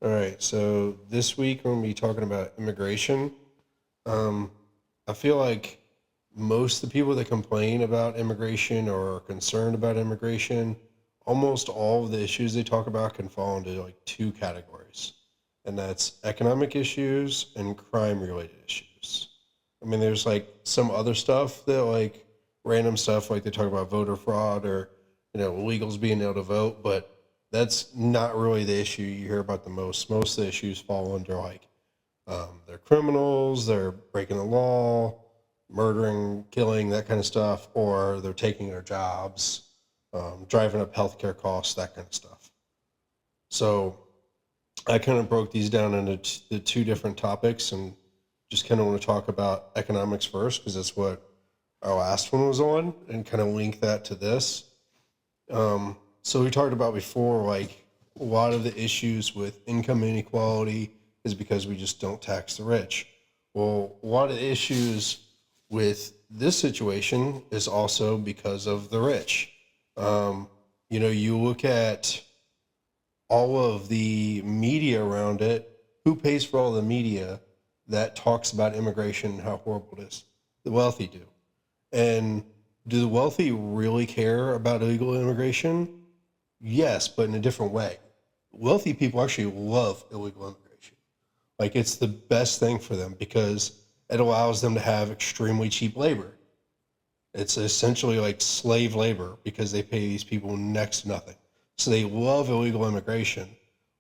All right, so this week we're going to be talking about immigration. Um, I feel like most of the people that complain about immigration or are concerned about immigration, almost all of the issues they talk about can fall into like two categories, and that's economic issues and crime related issues. I mean, there's like some other stuff that like random stuff like they talk about voter fraud or illegals being able to vote, but that's not really the issue you hear about the most. Most of the issues fall under like they're criminals, they're breaking the law, murdering, killing, that kind of stuff, or they're taking their jobs, driving up healthcare costs, that kind of stuff. So I kind of broke these down into the two different topics and just kind of want to talk about economics first because that's what our last one was on and kind of link that to this. So we talked about before, like a lot of the issues with income inequality is because we just don't tax the rich. Well, a lot of the issues with this situation is also because of the rich. You look at all of the media around it. Who pays for all the media that talks about immigration and how horrible it is? The wealthy do. And do the wealthy really care about illegal immigration? Yes, but in a different way. Wealthy people actually love illegal immigration. Like it's the best thing for them because it allows them to have extremely cheap labor. It's essentially like slave labor because they pay these people next to nothing. So they love illegal immigration,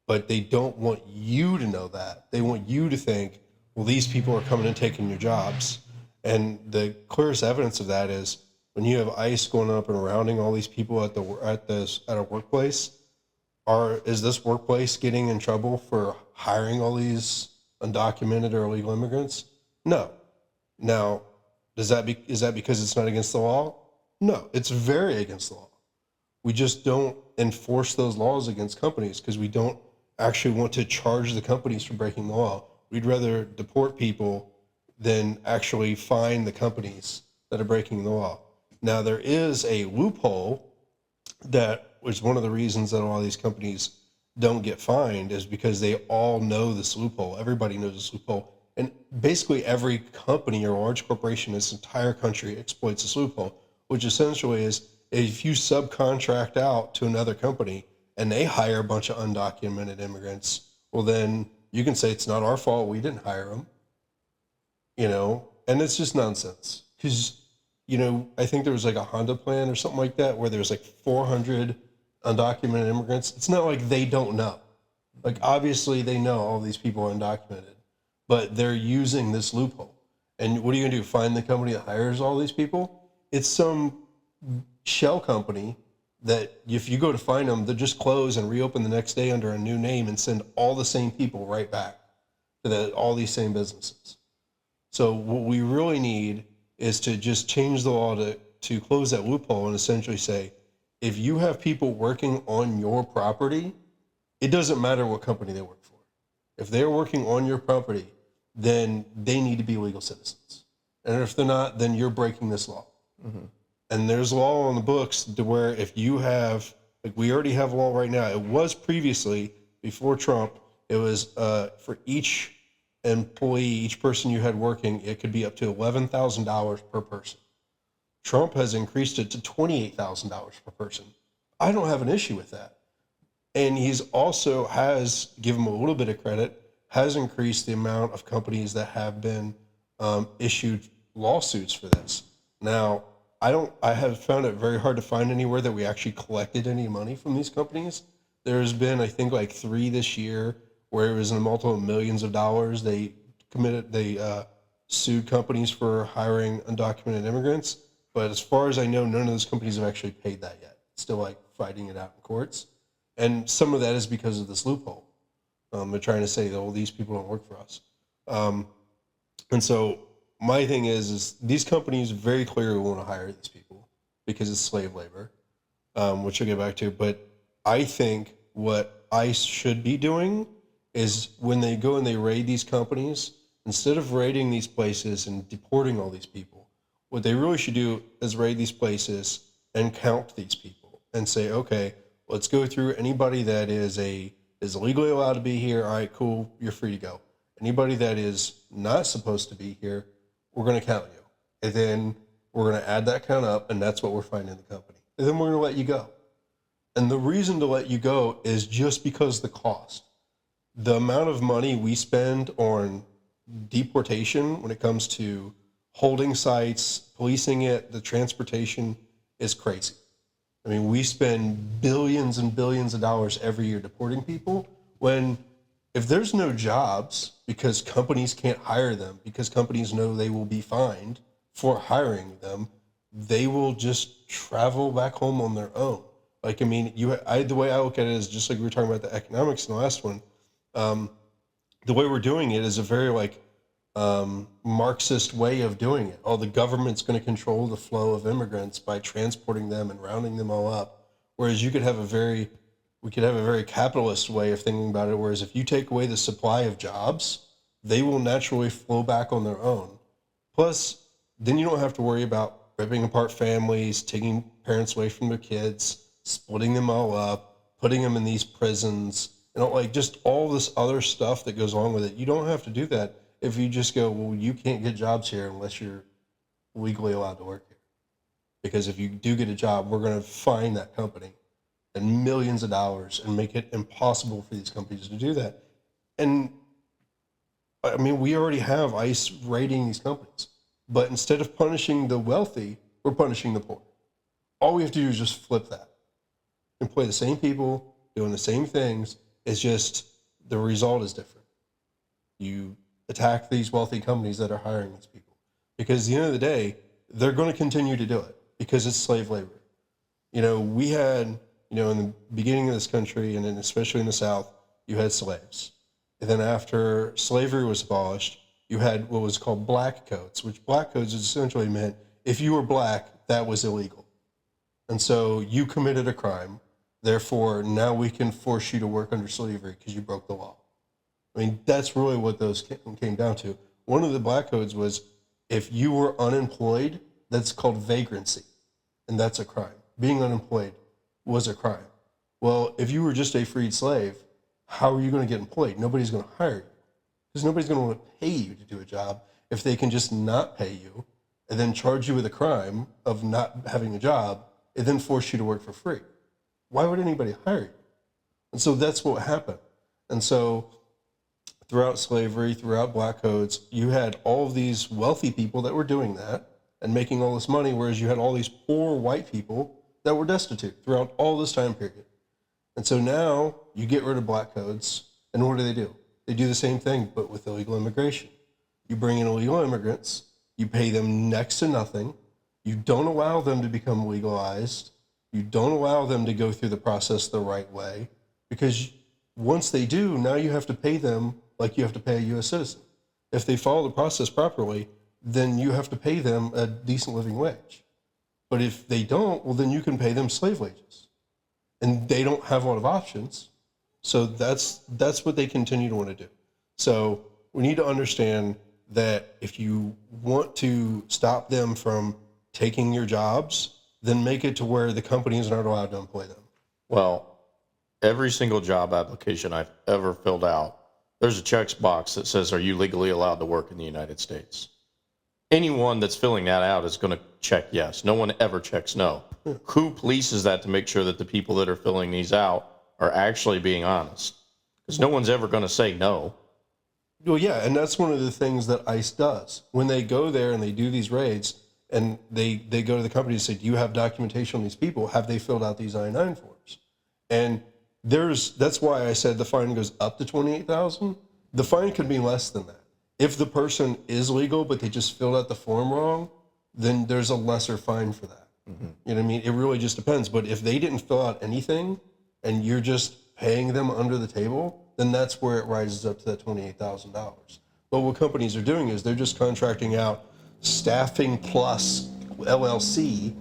but they don't want you to know that. They want you to think, well, these people are coming and taking your jobs. And the clearest evidence of that is when you have ICE going up and rounding all these people at a workplace. Is this workplace getting in trouble for hiring all these undocumented or illegal immigrants? No. Now, is that because it's not against the law? No, it's very against the law. We just don't enforce those laws against companies because we don't actually want to charge the companies for breaking the law. We'd rather deport people than actually fine the companies that are breaking the law. Now, there is a loophole that was one of the reasons that a lot of these companies don't get fined is because they all know this loophole. Everybody knows this loophole. And basically every company or large corporation in this entire country exploits this loophole, which essentially is if you subcontract out to another company and they hire a bunch of undocumented immigrants, well, then you can say it's not our fault. We didn't hire them, and it's just nonsense. Because, I think there was like a Honda plan or something like that where there's like 400 undocumented immigrants. It's not like they don't know. Like, obviously, they know all these people are undocumented, but they're using this loophole. And what are you going to do? Find the company that hires all these people? It's some shell company that if you go to find them, they'll just close and reopen the next day under a new name and send all the same people right back to all these same businesses. So what we really need is to just change the law to close that loophole and essentially say, if you have people working on your property, it doesn't matter what company they work for. If they're working on your property, then they need to be legal citizens. And if they're not, then you're breaking this law. Mm-hmm. And there's law on the books to where if you have, like we already have law right now, it was previously, before Trump, it was for each employee, each person you had working, it could be up to $11,000 per person. Trump has increased it to $28,000 per person. I don't have an issue with that. And he's also has, give him a little bit of credit, has increased the amount of companies that have been issued lawsuits for this. Now, I have found it very hard to find anywhere that we actually collected any money from these companies. There's been, I think, like 3 this year where it was in multiple millions of dollars. They sued companies for hiring undocumented immigrants. But as far as I know, none of those companies have actually paid that yet. Still like fighting it out in courts. And some of that is because of this loophole. They're trying to say that all these people don't work for us. And so my thing is these companies very clearly want to hire these people because it's slave labor, which I'll get back to. But I think what ICE should be doing is when they go and they raid these companies, instead of raiding these places and deporting all these people, what they really should do is raid these places and count these people and say, okay, let's go through anybody that is is legally allowed to be here, all right, cool, you're free to go. Anybody that is not supposed to be here, we're going to count you. And then we're going to add that count up, and that's what we're finding the company. And then we're going to let you go. And the reason to let you go is just because the cost. The amount of money we spend on deportation when it comes to holding sites, policing it, the transportation is crazy. I mean, we spend billions and billions of dollars every year deporting people when if there's no jobs because companies can't hire them, because companies know they will be fined for hiring them, they will just travel back home on their own. Like, I mean, the way I look at it is just like we were talking about the economics in the last one. The way we're doing it is a very Marxist way of doing it. Oh, the government's going to control the flow of immigrants by transporting them and rounding them all up. Whereas we could have a very capitalist way of thinking about it. Whereas if you take away the supply of jobs, they will naturally flow back on their own. Plus, then you don't have to worry about ripping apart families, taking parents away from their kids, splitting them all up, putting them in these prisons, just all this other stuff that goes along with it. You don't have to do that if you just go, well, you can't get jobs here unless you're legally allowed to work here. Because if you do get a job, we're going to fine that company and millions of dollars and make it impossible for these companies to do that. And I mean, we already have ICE raiding these companies, but instead of punishing the wealthy, we're punishing the poor. All we have to do is just flip that. Employ the same people doing the same things. It's just the result is different. You attack these wealthy companies that are hiring these people because at the end of the day, they're going to continue to do it because it's slave labor. We had, in the beginning of this country and then especially in the South, you had slaves. And then after slavery was abolished, you had what was called black codes, which black codes essentially meant if you were black, that was illegal. And so you committed a crime. Therefore, now we can force you to work under slavery because you broke the law. I mean, that's really what those came down to. One of the black codes was if you were unemployed, that's called vagrancy, and that's a crime. Being unemployed was a crime. Well, if you were just a freed slave, how are you going to get employed? Nobody's going to hire you because nobody's going to want to pay you to do a job if they can just not pay you and then charge you with a crime of not having a job and then force you to work for free. Why would anybody hire you? And so that's what happened. And so throughout slavery, throughout black codes, you had all of these wealthy people that were doing that and making all this money, whereas you had all these poor white people that were destitute throughout all this time period. And so now you get rid of black codes, and what do? They do the same thing, but with illegal immigration. You bring in illegal immigrants, you pay them next to nothing, you don't allow them to become legalized, you don't allow them to go through the process the right way, because once they do, now you have to pay them like you have to pay a U.S. citizen. If they follow the process properly, then you have to pay them a decent living wage. But if they don't, well, then you can pay them slave wages. And they don't have a lot of options. So that's what they continue to want to do. So we need to understand that if you want to stop them from taking your jobs, then make it to where the companies aren't allowed to employ them. Well, every single job application I've ever filled out, there's a checkbox that says, are you legally allowed to work in the United States? Anyone that's filling that out is going to check yes. No one ever checks no. Who polices that to make sure that the people that are filling these out are actually being honest? Because no one's ever going to say no. Well, yeah, and that's one of the things that ICE does. When they go there and they do these raids, and they go to the company and say, do you have documentation on these people? Have they filled out these I-9 forms? And that's why I said the fine goes up to $28,000. The fine could be less than that. If the person is legal, but they just filled out the form wrong, then there's a lesser fine for that. Mm-hmm. You know what I mean? It really just depends. But if they didn't fill out anything and you're just paying them under the table, then that's where it rises up to that $28,000. But what companies are doing is they're just contracting out Staffing Plus LLC,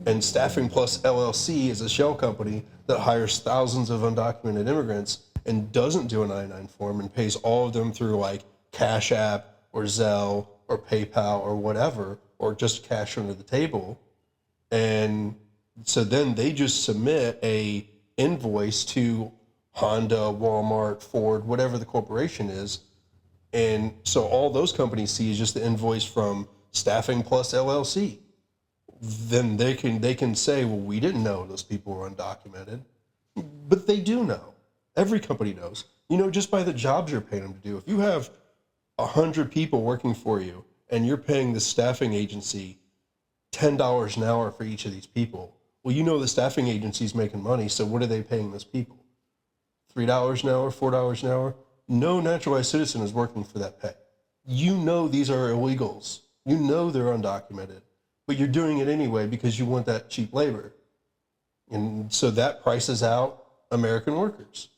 and Staffing Plus LLC is a shell company that hires thousands of undocumented immigrants and doesn't do an I-9 form and pays all of them through like Cash App or Zelle or PayPal or whatever, or just cash under the table. And so then they just submit a invoice to Honda, Walmart, Ford, whatever the corporation is. And so all those companies see is just the invoice from Staffing Plus LLC. Then they can say, well, we didn't know those people were undocumented, but they do know. Every company knows. Just by the jobs you're paying them to do. If you have 100 people working for you and you're paying the staffing agency $10 an hour for each of these people, well, the staffing agency's making money. So what are they paying those people? $3 an hour, $4 an hour? No naturalized citizen is working for that pay. These are illegals. They're undocumented, but you're doing it anyway because you want that cheap labor. And so that prices out American workers.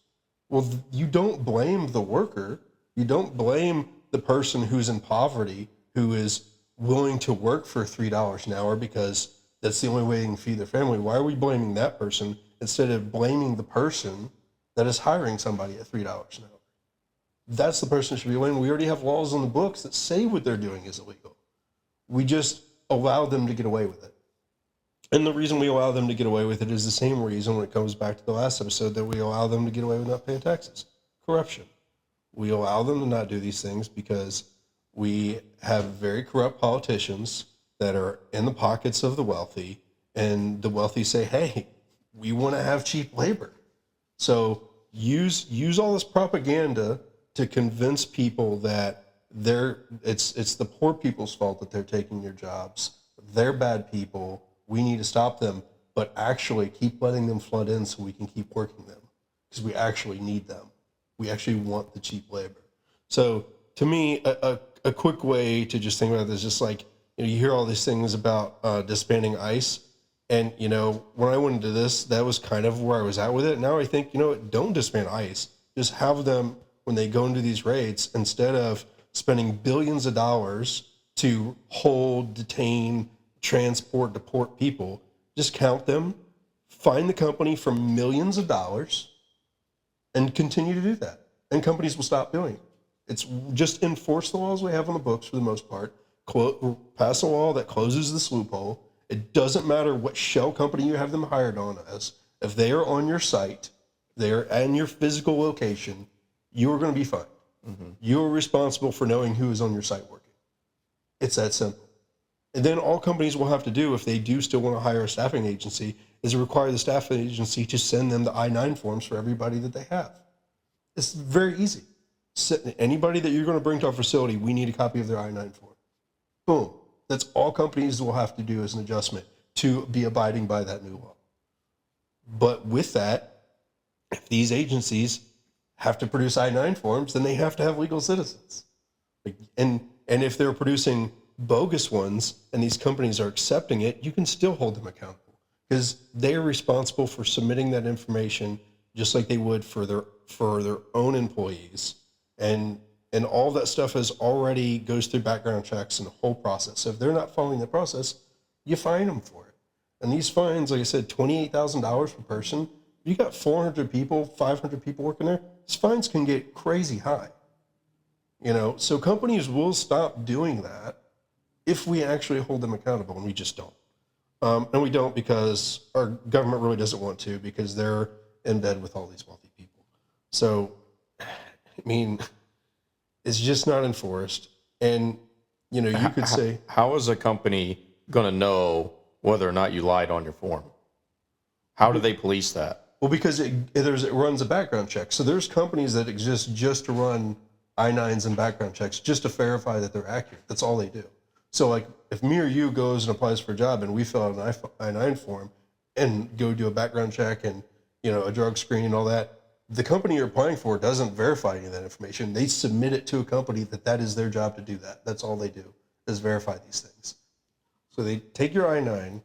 Well, you don't blame the worker. You don't blame the person who's in poverty, who is willing to work for $3 an hour because that's the only way they can feed their family. Why are we blaming that person instead of blaming the person that is hiring somebody at $3 an hour? That's the person that should be blamed. We already have laws on the books that say what they're doing is illegal. We just allow them to get away with it. And the reason we allow them to get away with it is the same reason when it comes back to the last episode that we allow them to get away with not paying taxes. Corruption. We allow them to not do these things because we have very corrupt politicians that are in the pockets of the wealthy, and the wealthy say, hey, we want to have cheap labor. So use all this propaganda to convince people that it's the poor people's fault that they're taking their jobs. They're bad people. We need to stop them, but actually keep letting them flood in so we can keep working them because we actually need them. We actually want the cheap labor. So to me, a quick way to just think about this is just like, you hear all these things about disbanding ICE. And, when I went into this, that was kind of where I was at with it. Now I think, don't disband ICE. Just have them, when they go into these raids, instead of spending billions of dollars to hold, detain, transport, deport people, just count them, fine the company for millions of dollars, and continue to do that. And companies will stop doing it. It's just enforce the laws we have on the books for the most part, pass a law that closes this loophole. It doesn't matter what shell company you have them hired on as. If they are on your site, they're in your physical location, you are going to be fined. Mm-hmm. You're responsible for knowing who is on your site working. It's that simple. And then all companies will have to do, if they do still want to hire a staffing agency, is require the staffing agency to send them the I-9 forms for everybody that they have. It's very easy. Anybody that you're going to bring to our facility, we need a copy of their I-9 form. Boom. That's all companies will have to do as an adjustment to be abiding by that new law. But with that, if these agencies have to produce I-9 forms, then they have to have legal citizens. And if they're producing bogus ones and these companies are accepting it, you can still hold them accountable because they are responsible for submitting that information just like they would for their own employees. And all that stuff already goes through background checks and the whole process. So if they're not following the process, you fine them for it. And these fines, like I said, $28,000 per person. You got 400 people, 500 people working there. These fines can get crazy high. So companies will stop doing that if we actually hold them accountable, and we just don't. And we don't because our government really doesn't want to, because they're in bed with all these wealthy people. So, it's just not enforced. And, you could say... How is a company going to know whether or not you lied on your form? How do they police that? Well, because it runs a background check. So there's companies that exist just to run I-9s and background checks, just to verify that they're accurate. That's all they do. So, like, if me or you goes and applies for a job and we fill out an I-9 form and go do a background check and, a drug screen and all that, the company you're applying for doesn't verify any of that information. They submit it to a company that is their job to do that. That's all they do, is verify these things. So they take your I-9,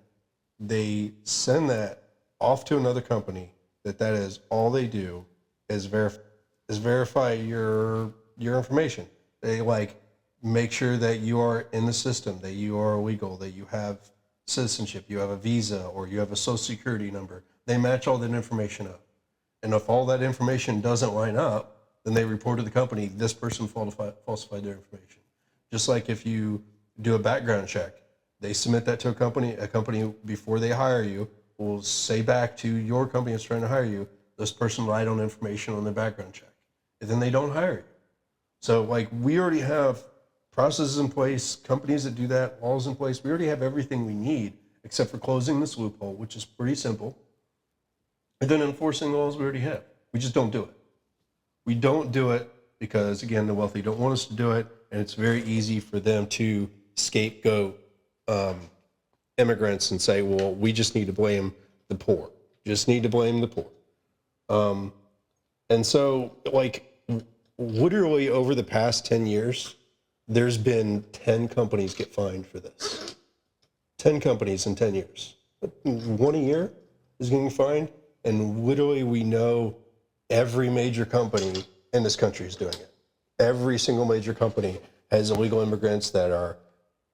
they send that off to another company that is all they do is verify your information. They make sure that you are in the system, that you are legal, that you have citizenship, you have a visa, or you have a social security number. They match all that information up. And if all that information doesn't line up, then they report to the company, this person falsified their information. Just like if you do a background check, they submit that to a company before they hire you will say back to your company that's trying to hire you, This person lied on information on their background check. And then they don't hire you. So like we already have processes in place, companies that do that, laws in place. We already have everything we need except for closing this loophole, which is pretty simple. And then enforcing the laws we already have. We just don't do it. We don't do it because, again, the wealthy don't want us to do it, and it's very easy for them to scapegoat immigrants and say, well, we just need to blame the poor. Just need to blame the poor. And so, like, literally over the past 10 years, there's been 10 companies get fined for this. 10 companies in 10 years. One a year is getting fined, and literally we know every major company in this country is doing it. Every single major company has illegal immigrants that are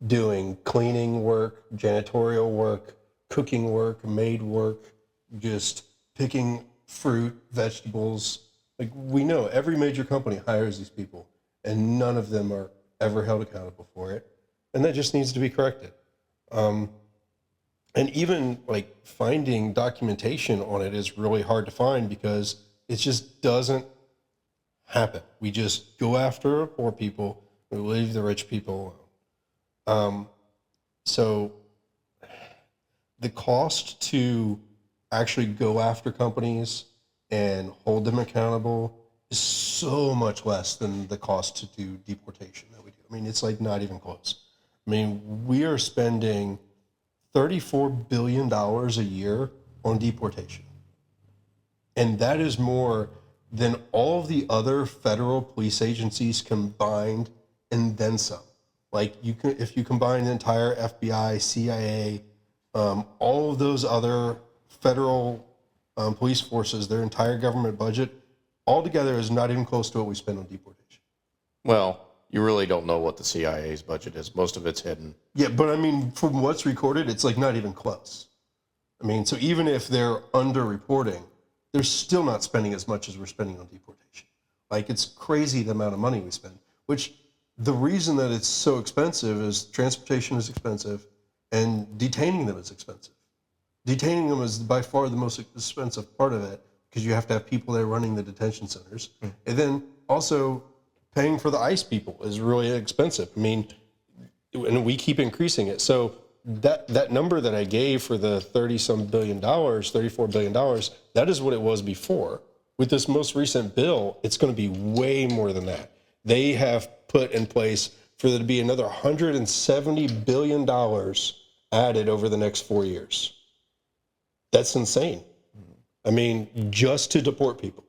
doing cleaning work, janitorial work, cooking work, maid work, just picking fruit, vegetables. Like we know every major company hires these people, and none of them are ever held accountable for it. And that just needs to be corrected. And even like finding documentation on it is really hard to find because it just doesn't happen. We just go after poor people, we leave the rich people alone. So the cost to actually go after companies and hold them accountable is so much less than the cost to do deportation that we do. I mean, it's like not even close. I mean, we are spending $34 billion a year on deportation. And that is more than all of the other federal police agencies combined and then some. Like you can, if you combine the entire FBI, CIA, all of those other federal police forces, their entire government budget, altogether is not even close to what we spend on deportation. Well, you really don't know what the CIA's budget is. Most of it's hidden. Yeah, but I mean, from what's recorded, it's like not even close. I mean, so even if they're underreporting, they're still not spending as much as we're spending on deportation. Like it's crazy the amount of money we spend, which the reason that it's so expensive is transportation is expensive and detaining them is expensive. Detaining them is by far the most expensive part of it because you have to have people there running the detention centers. And then also paying for the ICE people is really expensive. I mean, and we keep increasing it. So that number that I gave for the $30-some billion, $34 billion, that is what it was before. With this most recent bill, it's going to be way more than that. They have put in place for there to be another $170 billion added over the next 4 years. That's insane. I mean, just to deport people,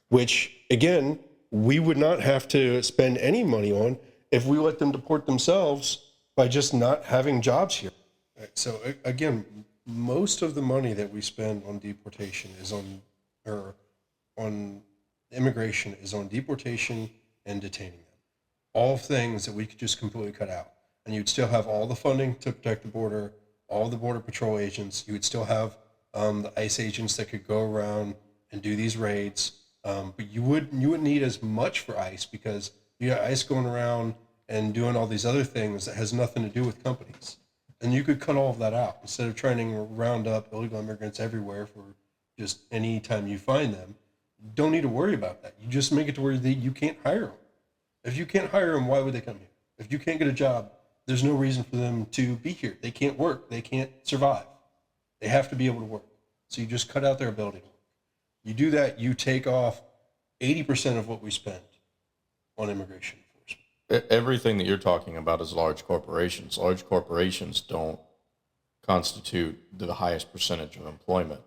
which, again, we would not have to spend any money on if we let them deport themselves by just not having jobs here. So again, most of the money that we spend on deportation is on immigration is on deportation and detaining them. All things that we could just completely cut out. And you'd still have all the funding to protect the border, all the border patrol agents. You would still have the ICE agents that could go around and do these raids. But you wouldn't need as much for ICE because you got ICE going around and doing all these other things that has nothing to do with companies. And you could cut all of that out instead of trying to round up illegal immigrants everywhere for just any time you find them. You don't need to worry about that. You just make it to where you can't hire them. If you can't hire them, why would they come here? If you can't get a job, there's no reason for them to be here. They can't work. They can't survive. They have to be able to work. So you just cut out their ability to work. You do that, you take off 80% of what we spend on immigration enforcement. Everything that you're talking about is large corporations. Large corporations don't constitute the highest percentage of employment.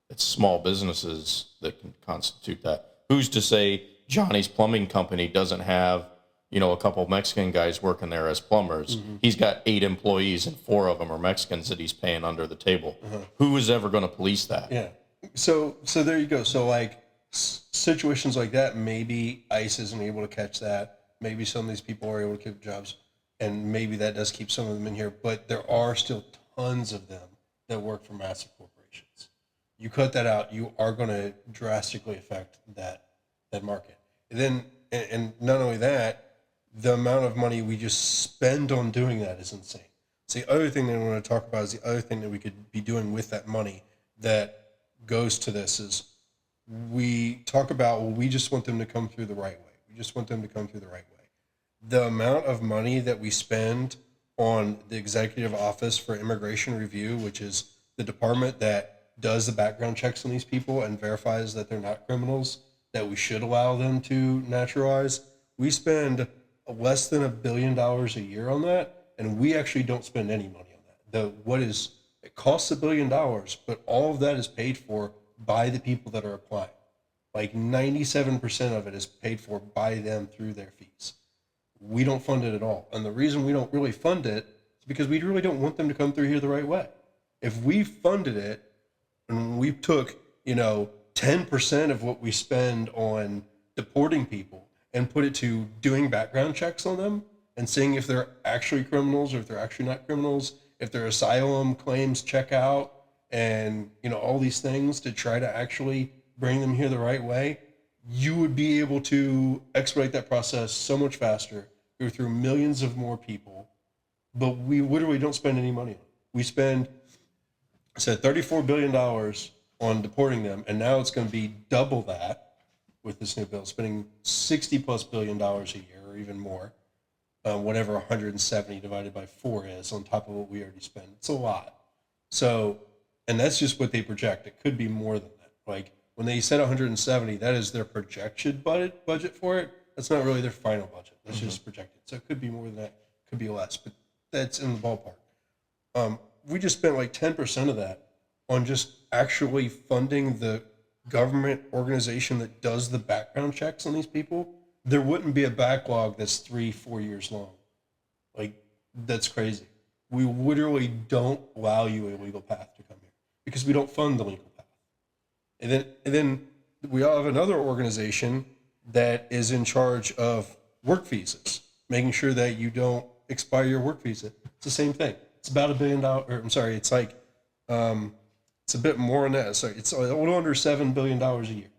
It's small businesses that can constitute that. Who's to say Johnny's Plumbing Company doesn't have, a couple of Mexican guys working there as plumbers? Mm-hmm. He's got 8 employees and 4 of them are Mexicans that he's paying under the table. Uh-huh. Who is ever going to police that? Yeah. So there you go. So like situations like that, maybe ICE isn't able to catch that. Maybe some of these people are able to keep jobs, and maybe that does keep some of them in here. But there are still tons of them that work for massive corporations. You cut that out, you are going to drastically affect that market. And then, and not only that, the amount of money we just spend on doing that is insane. So the other thing that I want to talk about is the other thing that we could be doing with that money that goes to this is we talk about, well, we just want them to come through the right way. We just want them to come through the right way. The amount of money that we spend on the executive office for immigration review, which is the department that does the background checks on these people and verifies that they're not criminals, that we should allow them to naturalize. We spend less than $1 billion a year on that, and we actually don't spend any money on that. It costs $1 billion, but all of that is paid for by the people that are applying. Like 97% of it is paid for by them through their fees. We don't fund it at all. And the reason we don't really fund it is because we really don't want them to come through here the right way. If we funded it and we took, 10% of what we spend on deporting people and put it to doing background checks on them and seeing if they're actually criminals or if they're actually not criminals, if their asylum claims check out, and all these things to try to actually bring them here the right way, you would be able to expedite that process so much faster. Go through millions of more people, but we literally don't spend any money on it. We spend, I said, $34 billion on deporting them, and now it's going to be double that with this new bill, spending $60+ billion a year or even more, whatever 170 divided by 4 is on top of what we already spend. It's a lot. So, and that's just what they project. It could be more than that. Like when they said 170, that is their projected budget for it. That's not really their final budget. That's just projected. So it could be more than that. Could be less, but that's in the ballpark. We just spent like 10% of that on just actually funding the government organization that does the background checks on these people. There wouldn't be a backlog that's 3-4 years long. Like that's crazy. We literally don't allow you a legal path to come here because we don't fund the legal path. And then we all have another organization that is in charge of work visas, making sure that you don't expire your work visa. It's the same thing. It's about $1 billion. I'm sorry, it's like it's a bit more than that. Sorry, it's a little under $7 billion a year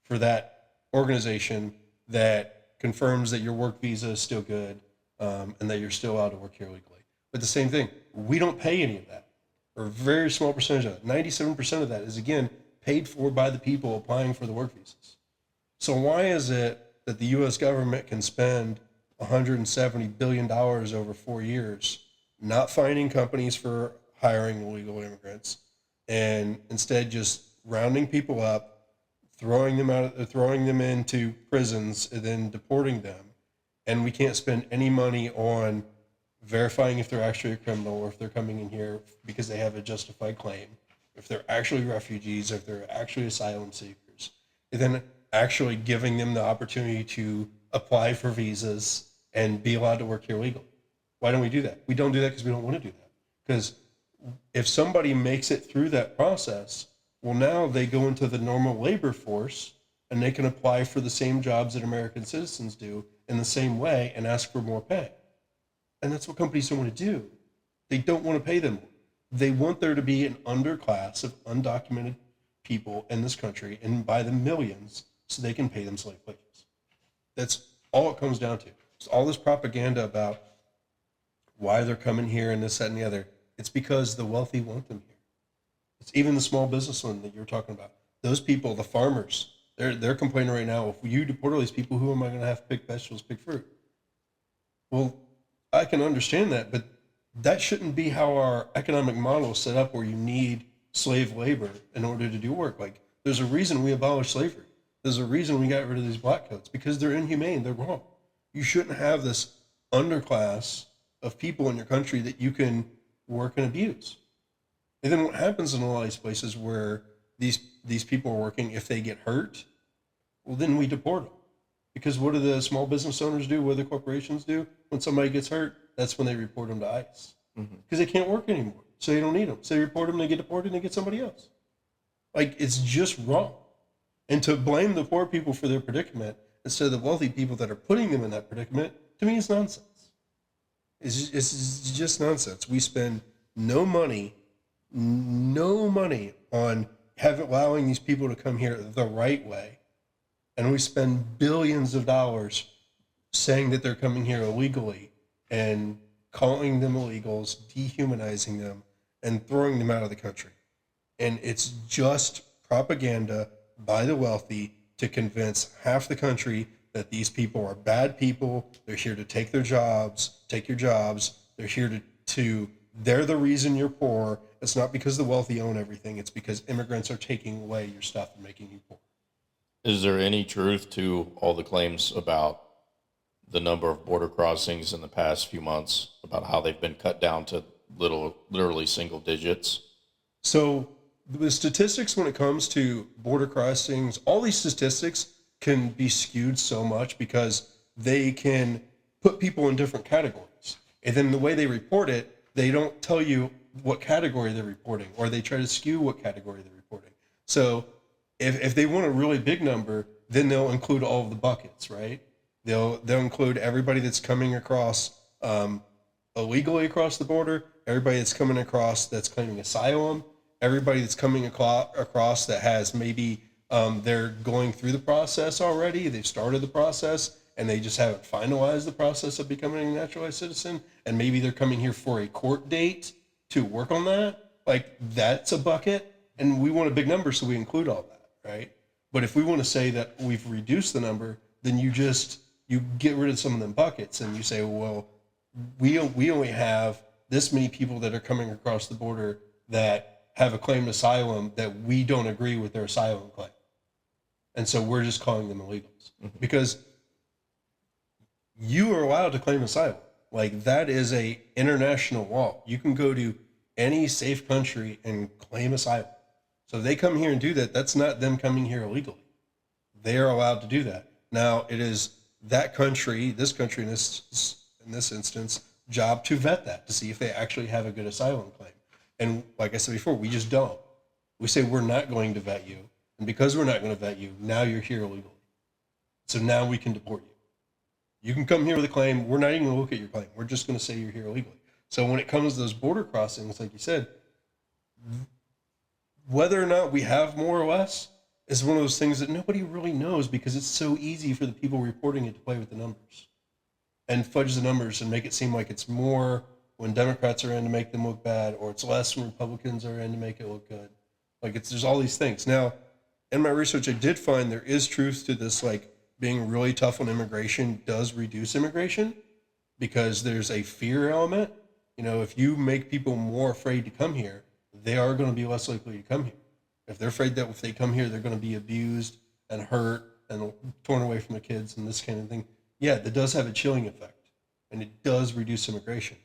for that organization that confirms that your work visa is still good and that you're still allowed to work here legally. But the same thing, we don't pay any of that, or a very small percentage of it. 97% of that is, again, paid for by the people applying for the work visas. So why is it that the U.S. government can spend $170 billion over 4 years not finding companies for hiring illegal immigrants and instead just rounding people up, throwing them into prisons and then deporting them, and we can't spend any money on verifying if they're actually a criminal or if they're coming in here because they have a justified claim, if they're actually refugees, or if they're actually asylum seekers, and then actually giving them the opportunity to apply for visas and be allowed to work here legally. Why don't we do that? We don't do that because we don't want to do that. Because if somebody makes it through that process, well, now they go into the normal labor force and they can apply for the same jobs that American citizens do in the same way and ask for more pay. And that's what companies don't want to do. They don't want to pay them more. They want there to be an underclass of undocumented people in this country, and by the millions, so they can pay them slave wages. That's all it comes down to. It's all this propaganda about why they're coming here and this, that, and the other. It's because the wealthy want them here. It's even the small businessmen that you're talking about. Those people, the farmers, they're complaining right now. If you deport all these people, who am I going to have to pick vegetables, pick fruit? Well, I can understand that, but that shouldn't be how our economic model is set up, where you need slave labor in order to do work. Like, there's a reason we abolished slavery. There's a reason we got rid of these black coats, because they're inhumane. They're wrong. You shouldn't have this underclass of people in your country that you can work and abuse. And then what happens in a lot of these places where these people are working, if they get hurt, well, then we deport them. Because what do the small business owners do? What do the corporations do? When somebody gets hurt, that's when they report them to ICE. Because they can't work anymore. So they don't need them. So they report them, they get deported, and they get somebody else. Like, it's just wrong. And to blame the poor people for their predicament instead of the wealthy people that are putting them in that predicament, to me, is nonsense. It's just nonsense. We spend no money on allowing these people to come here the right way. And we spend billions of dollars saying that they're coming here illegally and calling them illegals, dehumanizing them, and throwing them out of the country. And it's just propaganda by the wealthy to convince half the country that these people are bad people. They're here to take their jobs, take your jobs. They're here they're the reason you're poor. It's not because the wealthy own everything. It's because immigrants are taking away your stuff and making you poor. Is there any truth to all the claims about the number of border crossings in the past few months, about how they've been cut down to literally single digits? So the statistics when it comes to border crossings, all these statistics can be skewed so much because they can put people in different categories. And then the way they report it, they don't tell you what category they're reporting, or they try to skew what category they're reporting. So if they want a really big number, then they'll include all of the buckets, right? They'll include everybody that's coming across illegally across the border, everybody that's coming across that's claiming asylum, everybody that's coming across that has maybe they're going through the process already, they've started the process, and they just haven't finalized the process of becoming a naturalized citizen, and maybe they're coming here for a court date to work on that. Like, that's a bucket, and we want a big number, so we include all that, right? But if we want to say that we've reduced the number, then you get rid of some of them buckets, and you say, well, we only have this many people that are coming across the border that have a claim to asylum that we don't agree with their asylum claim. And so we're just calling them illegals. Mm-hmm. Because you are allowed to claim asylum. Like, that is a international law. You can go to any safe country and claim asylum. So if they come here and do that, that's not them coming here illegally. They are allowed to do that. Now, it is that country, this country in this instance, job to vet that, to see if they actually have a good asylum claim. And like I said before, we just don't. We say we're not going to vet you. And because we're not going to vet you, now you're here illegally. So now we can deport you. You can come here with a claim. We're not even going to look at your claim. We're just going to say you're here illegally. So when it comes to those border crossings, like you said, whether or not we have more or less is one of those things that nobody really knows, because it's so easy for the people reporting it to play with the numbers and fudge the numbers and make it seem like it's more when Democrats are in to make them look bad, or it's less when Republicans are in to make it look good. Like, there's all these things. Now, in my research, I did find there is truth to this, like, being really tough on immigration does reduce immigration, because there's a fear element. You know, if you make people more afraid to come here, they are going to be less likely to come here. If they're afraid that if they come here, they're going to be abused and hurt and torn away from their kids and this kind of thing, yeah, that does have a chilling effect, and it does reduce immigration.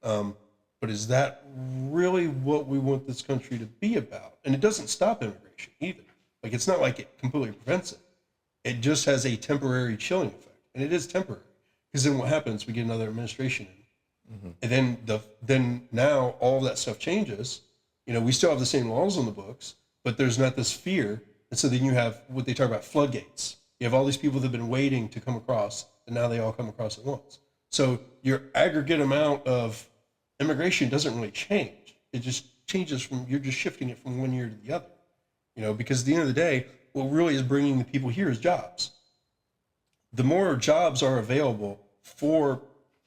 But is that really what we want this country to be about? And it doesn't stop immigration either. Like, it's not like it completely prevents it. It just has a temporary chilling effect, and it is temporary, because then what happens? We get another administration in, mm-hmm. and then now all of that stuff changes. You know, we still have the same laws on the books, but there's not this fear, and so then you have what they talk about, floodgates. You have all these people that have been waiting to come across, and now they all come across at once. So your aggregate amount of immigration doesn't really change. It just changes you're just shifting it from one year to the other. You know, because at the end of the day, what really is bringing the people here is jobs. The more jobs are available for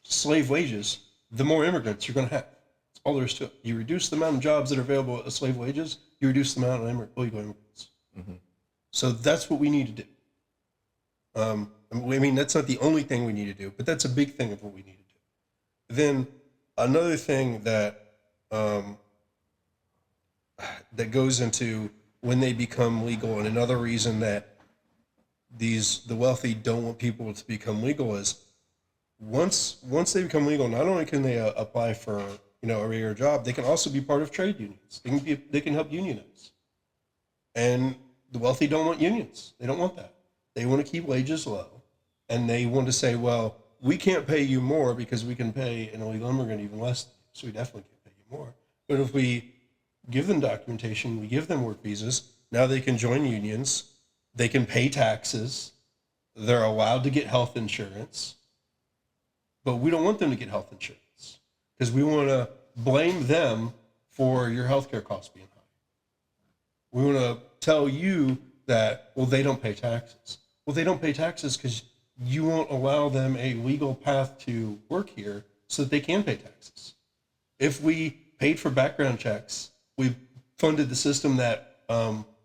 slave wages, the more immigrants you're going to have. That's all there is to it. You reduce the amount of jobs that are available at slave wages, you reduce the amount of illegal immigrants. Mm-hmm. So that's what we need to do. I mean, that's not the only thing we need to do, but that's a big thing of what we need to do. Then another thing that that goes into when they become legal, and another reason that the wealthy don't want people to become legal is once they become legal, not only can they apply for a regular job, they can also be part of trade unions. They can help unionize. And the wealthy don't want unions. They don't want that. They want to keep wages low, and they want to say, well, we can't pay you more because we can pay an illegal immigrant even less, so we definitely can't pay you more. But if we give them documentation, we give them work visas, now they can join unions, they can pay taxes, they're allowed to get health insurance, but we don't want them to get health insurance because we want to blame them for your healthcare costs being high. We want to tell you that, well, they don't pay taxes. Well, they don't pay taxes because you won't allow them a legal path to work here so that they can pay taxes. If we paid for background checks, we've funded the system that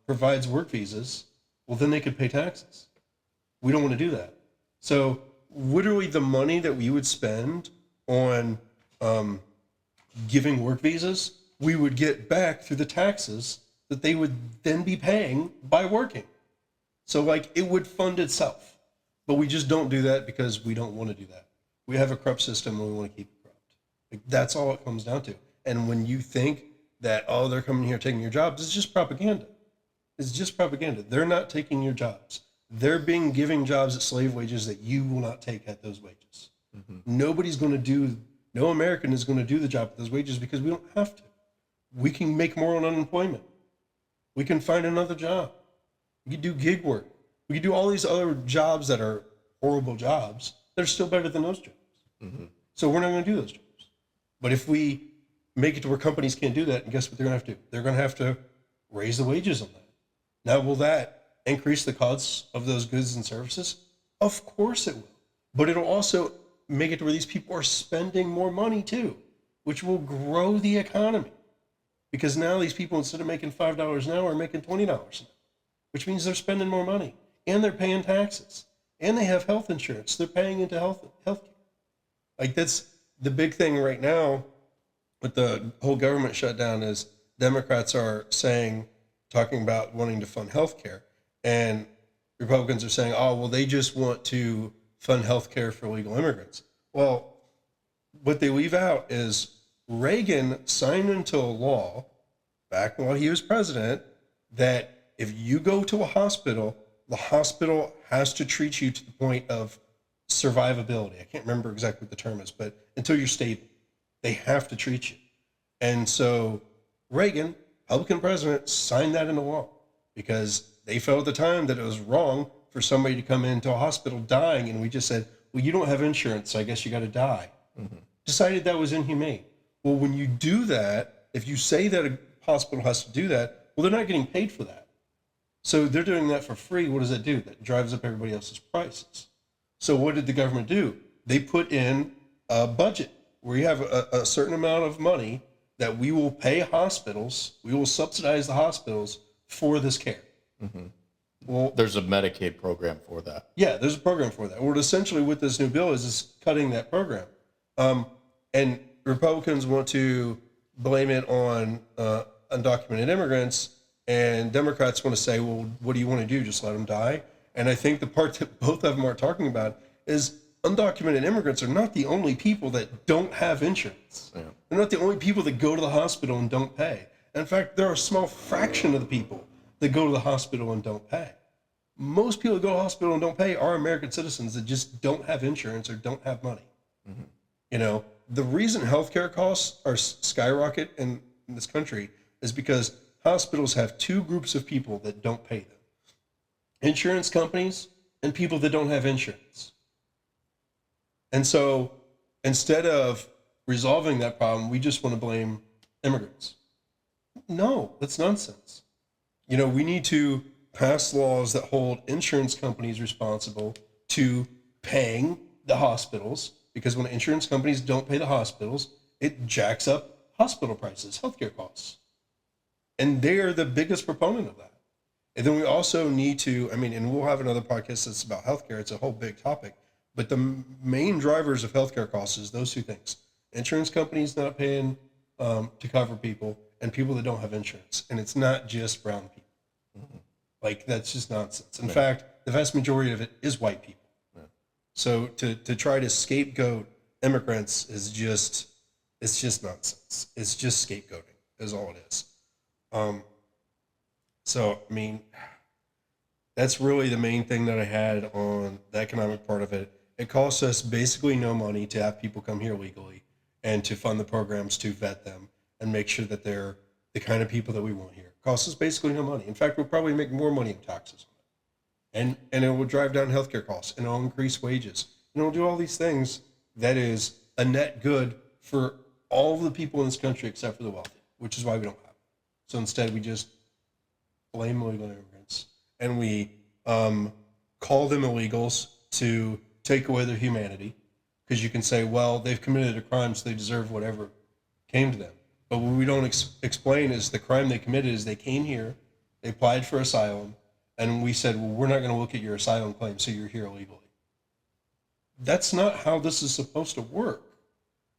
provides work visas, Well, then they could pay taxes. We don't want to do that. So literally the money that we would spend on giving work visas, we would get back through the taxes that they would then be paying by working. So like it would fund itself. But we just don't do that because we don't want to do that. We have a corrupt system and we want to keep it corrupt. Like, that's all it comes down to. And when you think that, oh, they're coming here taking your jobs, it's just propaganda. It's just propaganda. They're not taking your jobs. They're being giving jobs at slave wages that you will not take at those wages. Nobody's going to do, no American is going to do the job at those wages because we don't have to. We can make more on unemployment. We can find another job. We can do gig work. We can do all these other jobs that are horrible jobs that are still better than those jobs. So we're not going to do those jobs. But if we make it to where companies can't do that, and guess what they're going to have to do? They're going to have to raise the wages on that. Now, will that increase the costs of those goods and services? Of course it will. But it'll also make it to where these people are spending more money too, which will grow the economy. Because now these people, instead of making $5 an hour, are making $20 an hour, which means they're spending more money and they're paying taxes and they have health insurance. They're paying into healthcare. Like that's the big thing right now with the whole government shutdown is Democrats are talking about wanting to fund healthcare, and Republicans are saying, oh, well, they just want to fund healthcare for illegal immigrants. Well, what they leave out is Reagan signed into a law back while he was president that if you go to a hospital, the hospital has to treat you to the point of survivability. I can't remember exactly what the term is, but until you're stable, they have to treat you. And so Reagan, Republican president, signed that into law because they felt at the time that it was wrong for somebody to come into a hospital dying, and we just said, well, you don't have insurance, so I guess you got to die. Decided that was inhumane. Well, when you do that, if you say that a hospital has to do that, well, they're not getting paid for that. So they're doing that for free. What does that do? That drives up everybody else's prices. So what did the government do? They put in a budget where you have a certain amount of money that we will pay hospitals, we will subsidize the hospitals for this care. Well, There's a Medicaid program for that. yeah, there's a program for that. What essentially what this new bill is cutting that program. And Republicans want to blame it on undocumented immigrants, and Democrats want to say, well, what do you want to do? Just let them die? And I think the part that both of them are talking about is undocumented immigrants are not the only people that don't have insurance. Yeah. They're not the only people that go to the hospital and don't pay. In fact, there are a small fraction of the people that go to the hospital and don't pay. Most people that go to the hospital and don't pay are American citizens that just don't have insurance or don't have money. You know, the reason healthcare costs are skyrocket in this country is because hospitals have two groups of people that don't pay them: insurance companies and people that don't have insurance. And so instead of resolving that problem, we just want to blame immigrants. No, that's nonsense. You know, we need to pass laws that hold insurance companies responsible to paying the hospitals, because when insurance companies don't pay the hospitals, it jacks up hospital prices, healthcare costs. And they're the biggest proponent of that. And then we also need to, I mean, and we'll have another podcast that's about healthcare. It's a whole big topic. But the main drivers of healthcare costs is those two things: insurance companies not paying to cover people, and people that don't have insurance. And it's not just brown people. Like, that's just nonsense. In fact, the vast majority of it is white people. So to try to scapegoat immigrants is just, it's just nonsense. It's just scapegoating is all it is. So, I mean, that's really the main thing that I had on the economic part of it. It costs us basically no money to have people come here legally and to fund the programs to vet them and make sure that they're the kind of people that we want here. It costs us basically no money. In fact, we'll probably make more money in taxes on it. And it will drive down healthcare costs, and it'll increase wages. And it'll do all these things that is a net good for all of the people in this country except for the wealthy, which is why we don't have it. So instead, we just blame illegal immigrants, and we call them illegals to take away their humanity, because you can say, well, they've committed a crime, so they deserve whatever came to them. But what we don't explain is the crime they committed is they came here, they applied for asylum, and we said, well, we're not going to look at your asylum claim, so you're here illegally. That's not how this is supposed to work.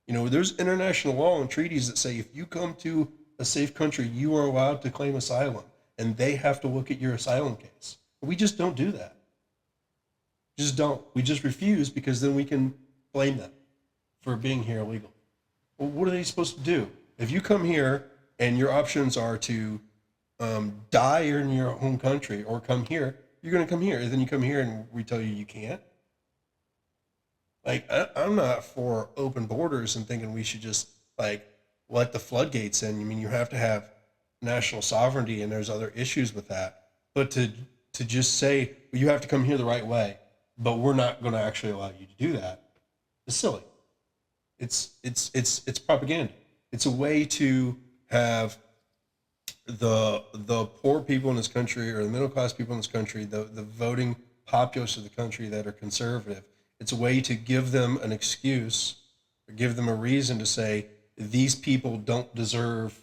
You know, there's international law and treaties that say if you come to a safe country, you are allowed to claim asylum, and they have to look at your asylum case. We just don't do that. Just don't. We just refuse because then we can blame them for being here illegally. Well, what are they supposed to do? If you come here and your options are to die in your home country or come here, you're going to come here. And then you come here and we tell you you can't. Like, I'm not for open borders and thinking we should just like let the floodgates in. I mean, you have to have national sovereignty, and there's other issues with that. But to just say, well, you have to come here the right way, but we're not going to actually allow you to do that, is silly. It's propaganda. It's a way to have the poor people in this country, or the middle class people in this country, the voting populace of the country that are conservative. It's a way to give them an excuse or give them a reason to say these people don't deserve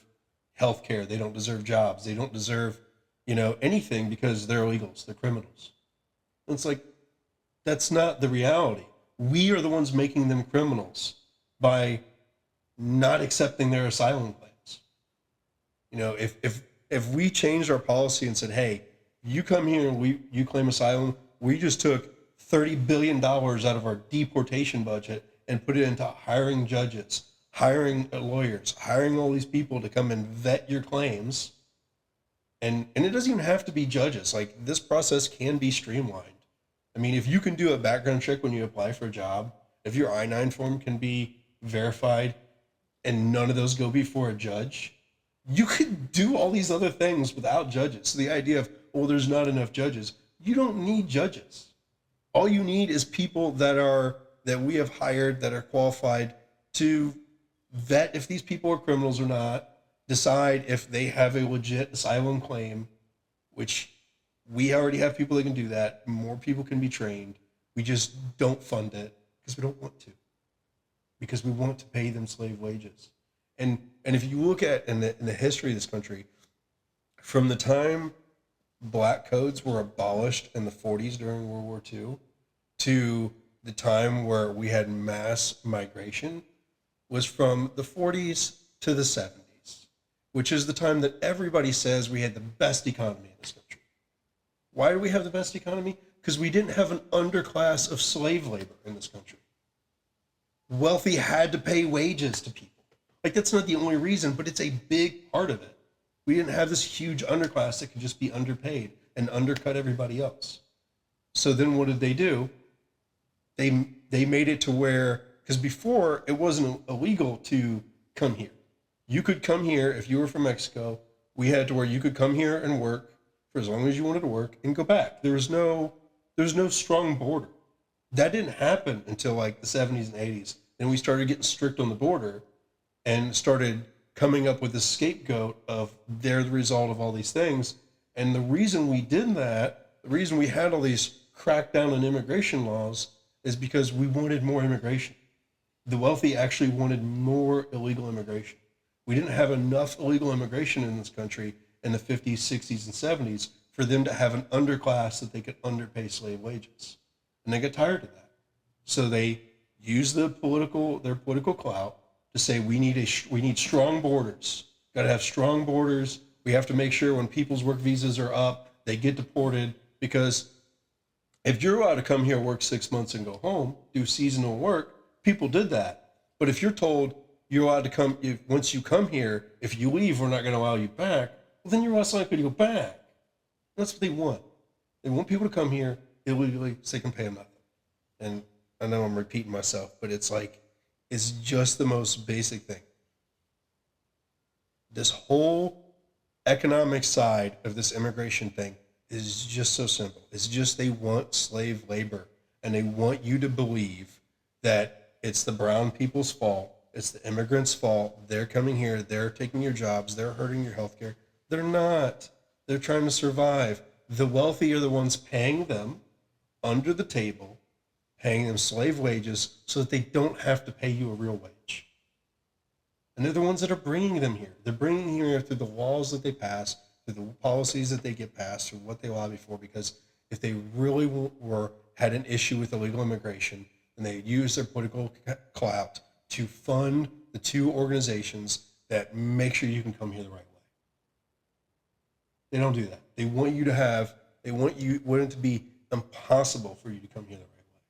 health care, they don't deserve jobs, they don't deserve, you know, anything because they're illegals, they're criminals. And it's like, that's not the reality. We are the ones making them criminals by not accepting their asylum claims. You know, if we changed our policy and said, hey, you come here and you claim asylum, we just took $30 billion out of our deportation budget and put it into hiring judges, hiring lawyers, hiring all these people to come and vet your claims. And it doesn't even have to be judges. Like, this process can be streamlined. I mean, if you can do a background check when you apply for a job, if your I-9 form can be verified and none of those go before a judge, you could do all these other things without judges. So the idea of, well, there's not enough judges, you don't need judges. All you need is people that we have hired that are qualified to vet if these people are criminals or not, decide if they have a legit asylum claim, which we already have people that can do that. More people can be trained. We just don't fund it because we don't want to, because we want to pay them slave wages. And if you look at in the history of this country, from the time black codes were abolished in the 40s during World War II to the time where we had mass migration was from the 40s to the 70s, which is the time that everybody says we had the best economy in this country. Why do we have the best economy? Because we didn't have an underclass of slave labor in this country. Wealthy had to pay wages to people. Like, that's not the only reason, but it's a big part of it. We didn't have this huge underclass that could just be underpaid and undercut everybody else. So then what did they do? They made it to where, because before it wasn't illegal to come here. You could come here if you were from Mexico. We had to where you could come here and work for as long as you wanted to work and go back. There was no strong border. That didn't happen until like the 70s and 80s. Then we started getting strict on the border and started coming up with a scapegoat of they're the result of all these things. And the reason we did that, the reason we had all these crackdown on immigration laws is because we wanted more immigration. The wealthy actually wanted more illegal immigration. We didn't have enough illegal immigration in this country in the 50s, 60s, and 70s for them to have an underclass that they could underpay slave wages. And they got tired of that. So they used their political clout to say we need strong borders. Got to have strong borders. We have to make sure when people's work visas are up, they get deported, because if you're allowed to come here, work 6 months and go home, do seasonal work, people did that. But if you're told you're allowed to come, once you come here, if you leave, we're not going to allow you back, well, then you're less likely to go back. That's what they want. They want people to come here illegally so they can pay them nothing. And I know I'm repeating myself, but it's like, it's just the most basic thing. This whole economic side of this immigration thing is just so simple. It's just they want slave labor, and they want you to believe that it's the brown people's fault. It's the immigrants' fault. They're coming here. They're taking your jobs. They're hurting your healthcare. They're not. They're trying to survive. The wealthy are the ones paying them under the table, paying them slave wages so that they don't have to pay you a real wage. And they're the ones that are bringing them here. They're bringing them here through the laws that they pass, through the policies that they get passed, through what they lobby for. Because if they really had an issue with illegal immigration, and they use their political clout to fund the two organizations that make sure you can come here the right way. They don't do that. They want you to have. They want it to be impossible for you to come here the right way.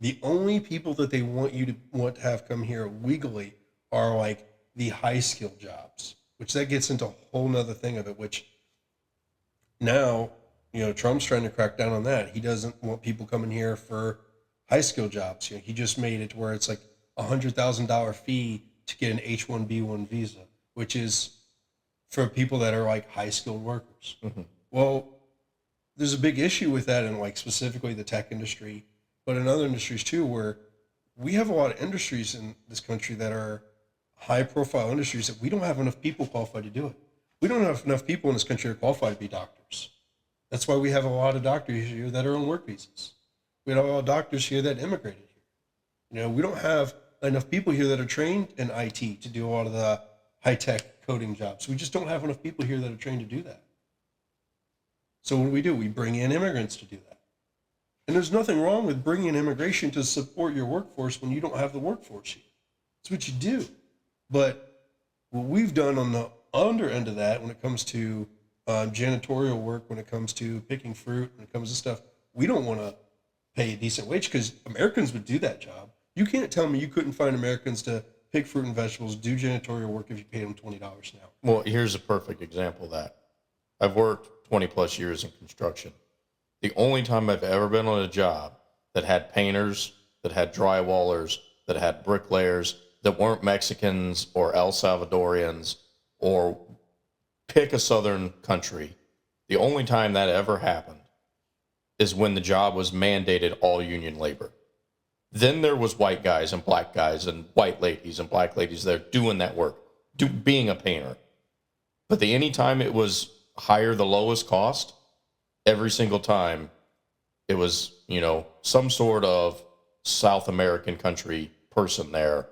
The only people that they want to have come here legally are like the high skilled jobs, which that gets into a whole nother thing of it, which now, Trump's trying to crack down on that. He doesn't want people coming here for high skilled jobs. He just made it to where it's like $100,000 fee to get an H-1B1 visa, which is for people that are like high skilled workers. Mm-hmm. Well, there's a big issue with that in like specifically the tech industry, but in other industries too, where we have a lot of industries in this country that are high profile industries that we don't have enough people qualified to do it. We don't have enough people in this country that are qualified to be doctors. That's why we have a lot of doctors here that are on work visas. We have a lot of doctors here that immigrated here. We don't have enough people here that are trained in IT to do a lot of the high tech coding jobs. We just don't have enough people here that are trained to do that. So what do? We bring in immigrants to do that. And there's nothing wrong with bringing in immigration to support your workforce when you don't have the workforce here. That's what you do. But what we've done on the under end of that, when it comes to janitorial work, when it comes to picking fruit, when it comes to stuff, we don't want to pay a decent wage because Americans would do that job. You can't tell me you couldn't find Americans to pick fruit and vegetables, do janitorial work if you paid them $20 an hour. Well, here's a perfect example of that. I've worked 20 plus years in construction. The only time I've ever been on a job that had painters, that had drywallers, that had bricklayers, that weren't Mexicans or El Salvadorians or pick a southern country, the only time that ever happened is when the job was mandated all union labor. Then there was white guys and black guys and white ladies and black ladies there doing that work, being a painter. But any time it was hire the lowest cost, every single time it was, some sort of South American country person there.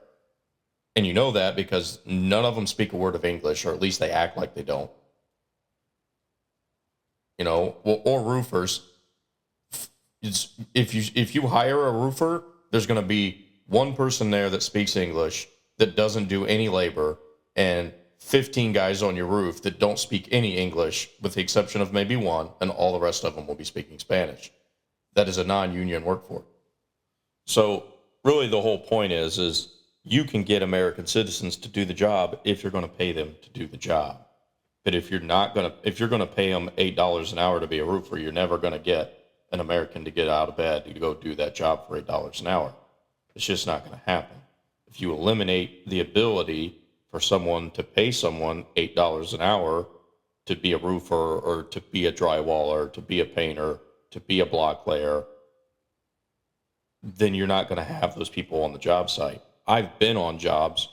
And you know that because none of them speak a word of English, or at least they act like they don't. Or roofers. If you hire a roofer, there's going to be one person there that speaks English, that doesn't do any labor, and 15 guys on your roof that don't speak any English, with the exception of maybe one, and all the rest of them will be speaking Spanish. That is a non-union workforce. So really the whole point is you can get American citizens to do the job if you're going to pay them to do the job. But if you're going to pay them $8 an hour to be a roofer, you're never going to get an American to get out of bed to go do that job for $8 an hour. It's just not going to happen. If you eliminate the ability for someone to pay someone $8 an hour to be a roofer or to be a drywaller, to be a painter, to be a block layer, then you're not going to have those people on the job site. I've been on jobs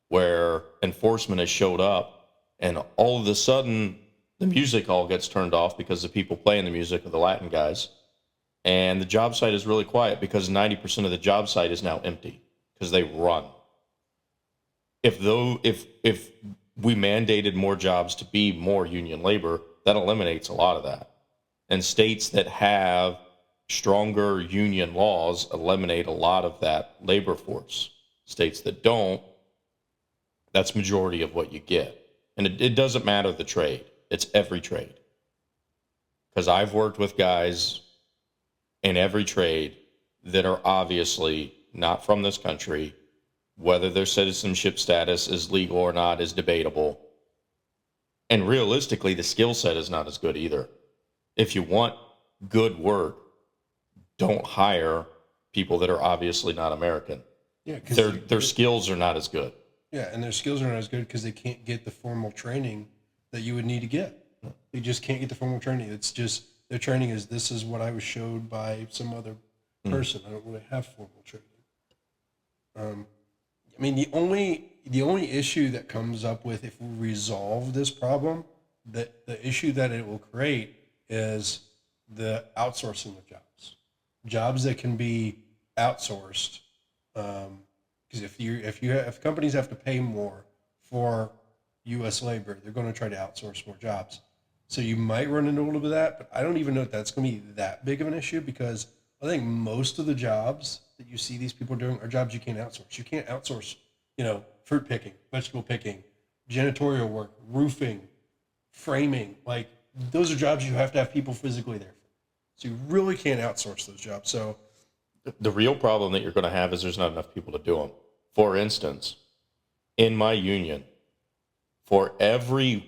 where enforcement has showed up and all of a sudden the music all gets turned off because the people playing the music are the Latin guys. And the job site is really quiet because 90% of the job site is now empty because they run. If we mandated more jobs to be more union labor, that eliminates a lot of that. And states that have stronger union laws eliminate a lot of that labor force. States that don't, that's majority of what you get. And it doesn't matter the trade. It's every trade. Because I've worked with guys in every trade that are obviously not from this country. Whether their citizenship status is legal or not is debatable. And realistically, the skill set is not as good either. If you want good work, don't hire people that are obviously not American. Yeah, their skills are not as good. Yeah, and their skills are not as good because they can't get the formal training that you would need to get. They just can't get the formal training. It's just their training is this is what I was showed by some other person. I don't really have formal training. I mean, the only issue that comes up with if we resolve this problem, that the issue that it will create is the outsourcing of jobs that can be outsourced. Because if companies have to pay more for U.S. labor. They're going to try to outsource more jobs. So you might run into a little bit of that, but I don't even know if that's going to be that big of an issue because I think most of the jobs that you see these people doing are jobs you can't outsource. You can't outsource, fruit picking, vegetable picking, janitorial work, roofing, framing. Like those are jobs you have to have people physically there for. So you really can't outsource those jobs. So The real problem that you're going to have is there's not enough people to do them. For instance, in my union, for every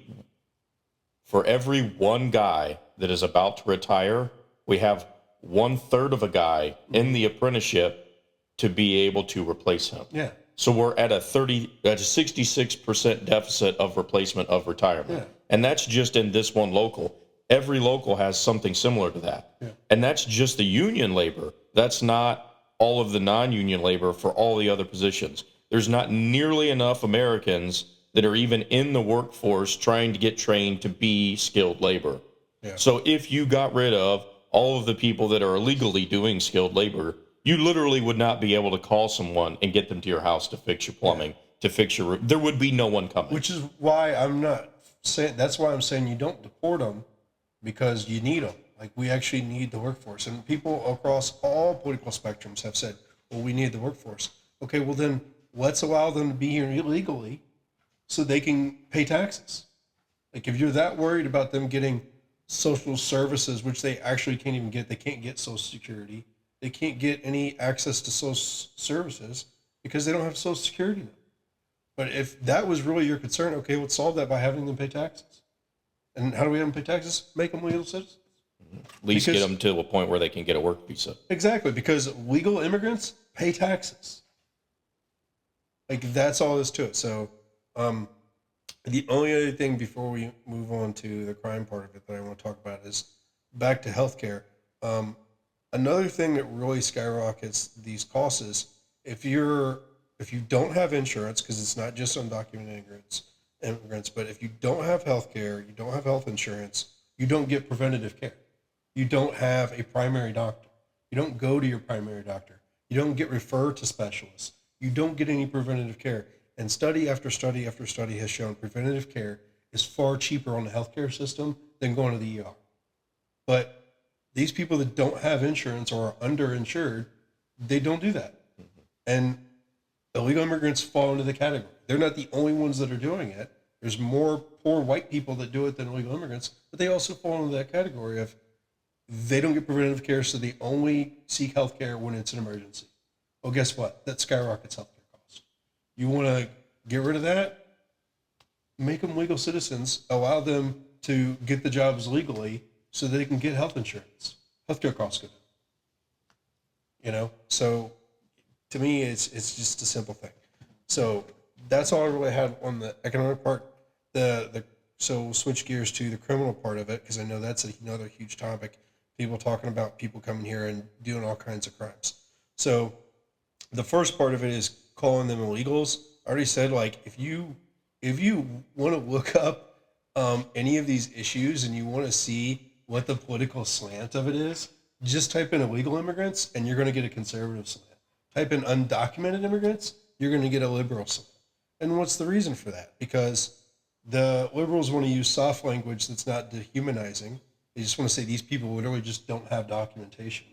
one guy that is about to retire, we have 1/3 of a guy in the apprenticeship to be able to replace him. yeah, So we're at a 66% deficit of replacement of retirement. Yeah. And that's just in this one local. Every local has something similar to that. Yeah. And that's just the union labor. That's not all of the non-union labor for all the other positions. There's not nearly enough Americans that are even in the workforce trying to get trained to be skilled labor. Yeah. So if you got rid of all of the people that are illegally doing skilled labor, you literally would not be able to call someone and get them to your house to fix your plumbing, to fix your roof. There would be no one coming. which is why I'm not saying, that's why I'm saying you don't deport them because you need them. Like we actually need the workforce. And people across all political spectrums have said, well, we need the workforce. Okay, well then let's allow them to be here illegally so they can pay taxes. Like if you're that worried about them getting social services, which they actually can't even get, they can't get Social Security. They can't get any access to social services because they don't have Social Security now. But if that was really your concern, okay, let's solve that by having them pay taxes. And how do we have them pay taxes? Make them legal citizens. At least get them to a point where they can get a work visa. Exactly, because legal immigrants pay taxes. Like that's all there is to it. So the only other thing before we move on to the crime part of it that I want to talk about is back to healthcare. Another thing that really skyrockets these costs is if you don't have insurance, because it's not just undocumented immigrants, but if you don't have healthcare, you don't have health insurance, you don't get preventative care. You don't have a primary doctor. You don't go to your primary doctor. You don't get referred to specialists. You don't get any preventative care. And study after study after study has shown preventative care is far cheaper on the healthcare system than going to the ER. But these people that don't have insurance or are underinsured, they don't do that. And illegal immigrants fall into the category. They're not the only ones that are doing it. There's more poor white people that do it than illegal immigrants, but they also fall into that category of they don't get preventative care, so they only seek health care when it's an emergency. Well, guess what? That skyrockets healthcare costs. You want to get rid of that? Make them legal citizens. Allow them to get the jobs legally so they can get health insurance. Healthcare costs go down. So to me, it's just a simple thing. So that's all I really had on the economic part. So we'll switch gears to the criminal part of it because I know that's another huge topic. People talking about people coming here and doing all kinds of crimes. So the first part of it is calling them illegals. I already said, like, if you want to look up any of these issues and you want to see what the political slant of it is, just type in illegal immigrants and you're going to get a conservative slant. Type in undocumented immigrants, you're going to get a liberal slant. And what's the reason for that? Because the liberals want to use soft language that's not dehumanizing. They just want to say these people literally just don't have documentation.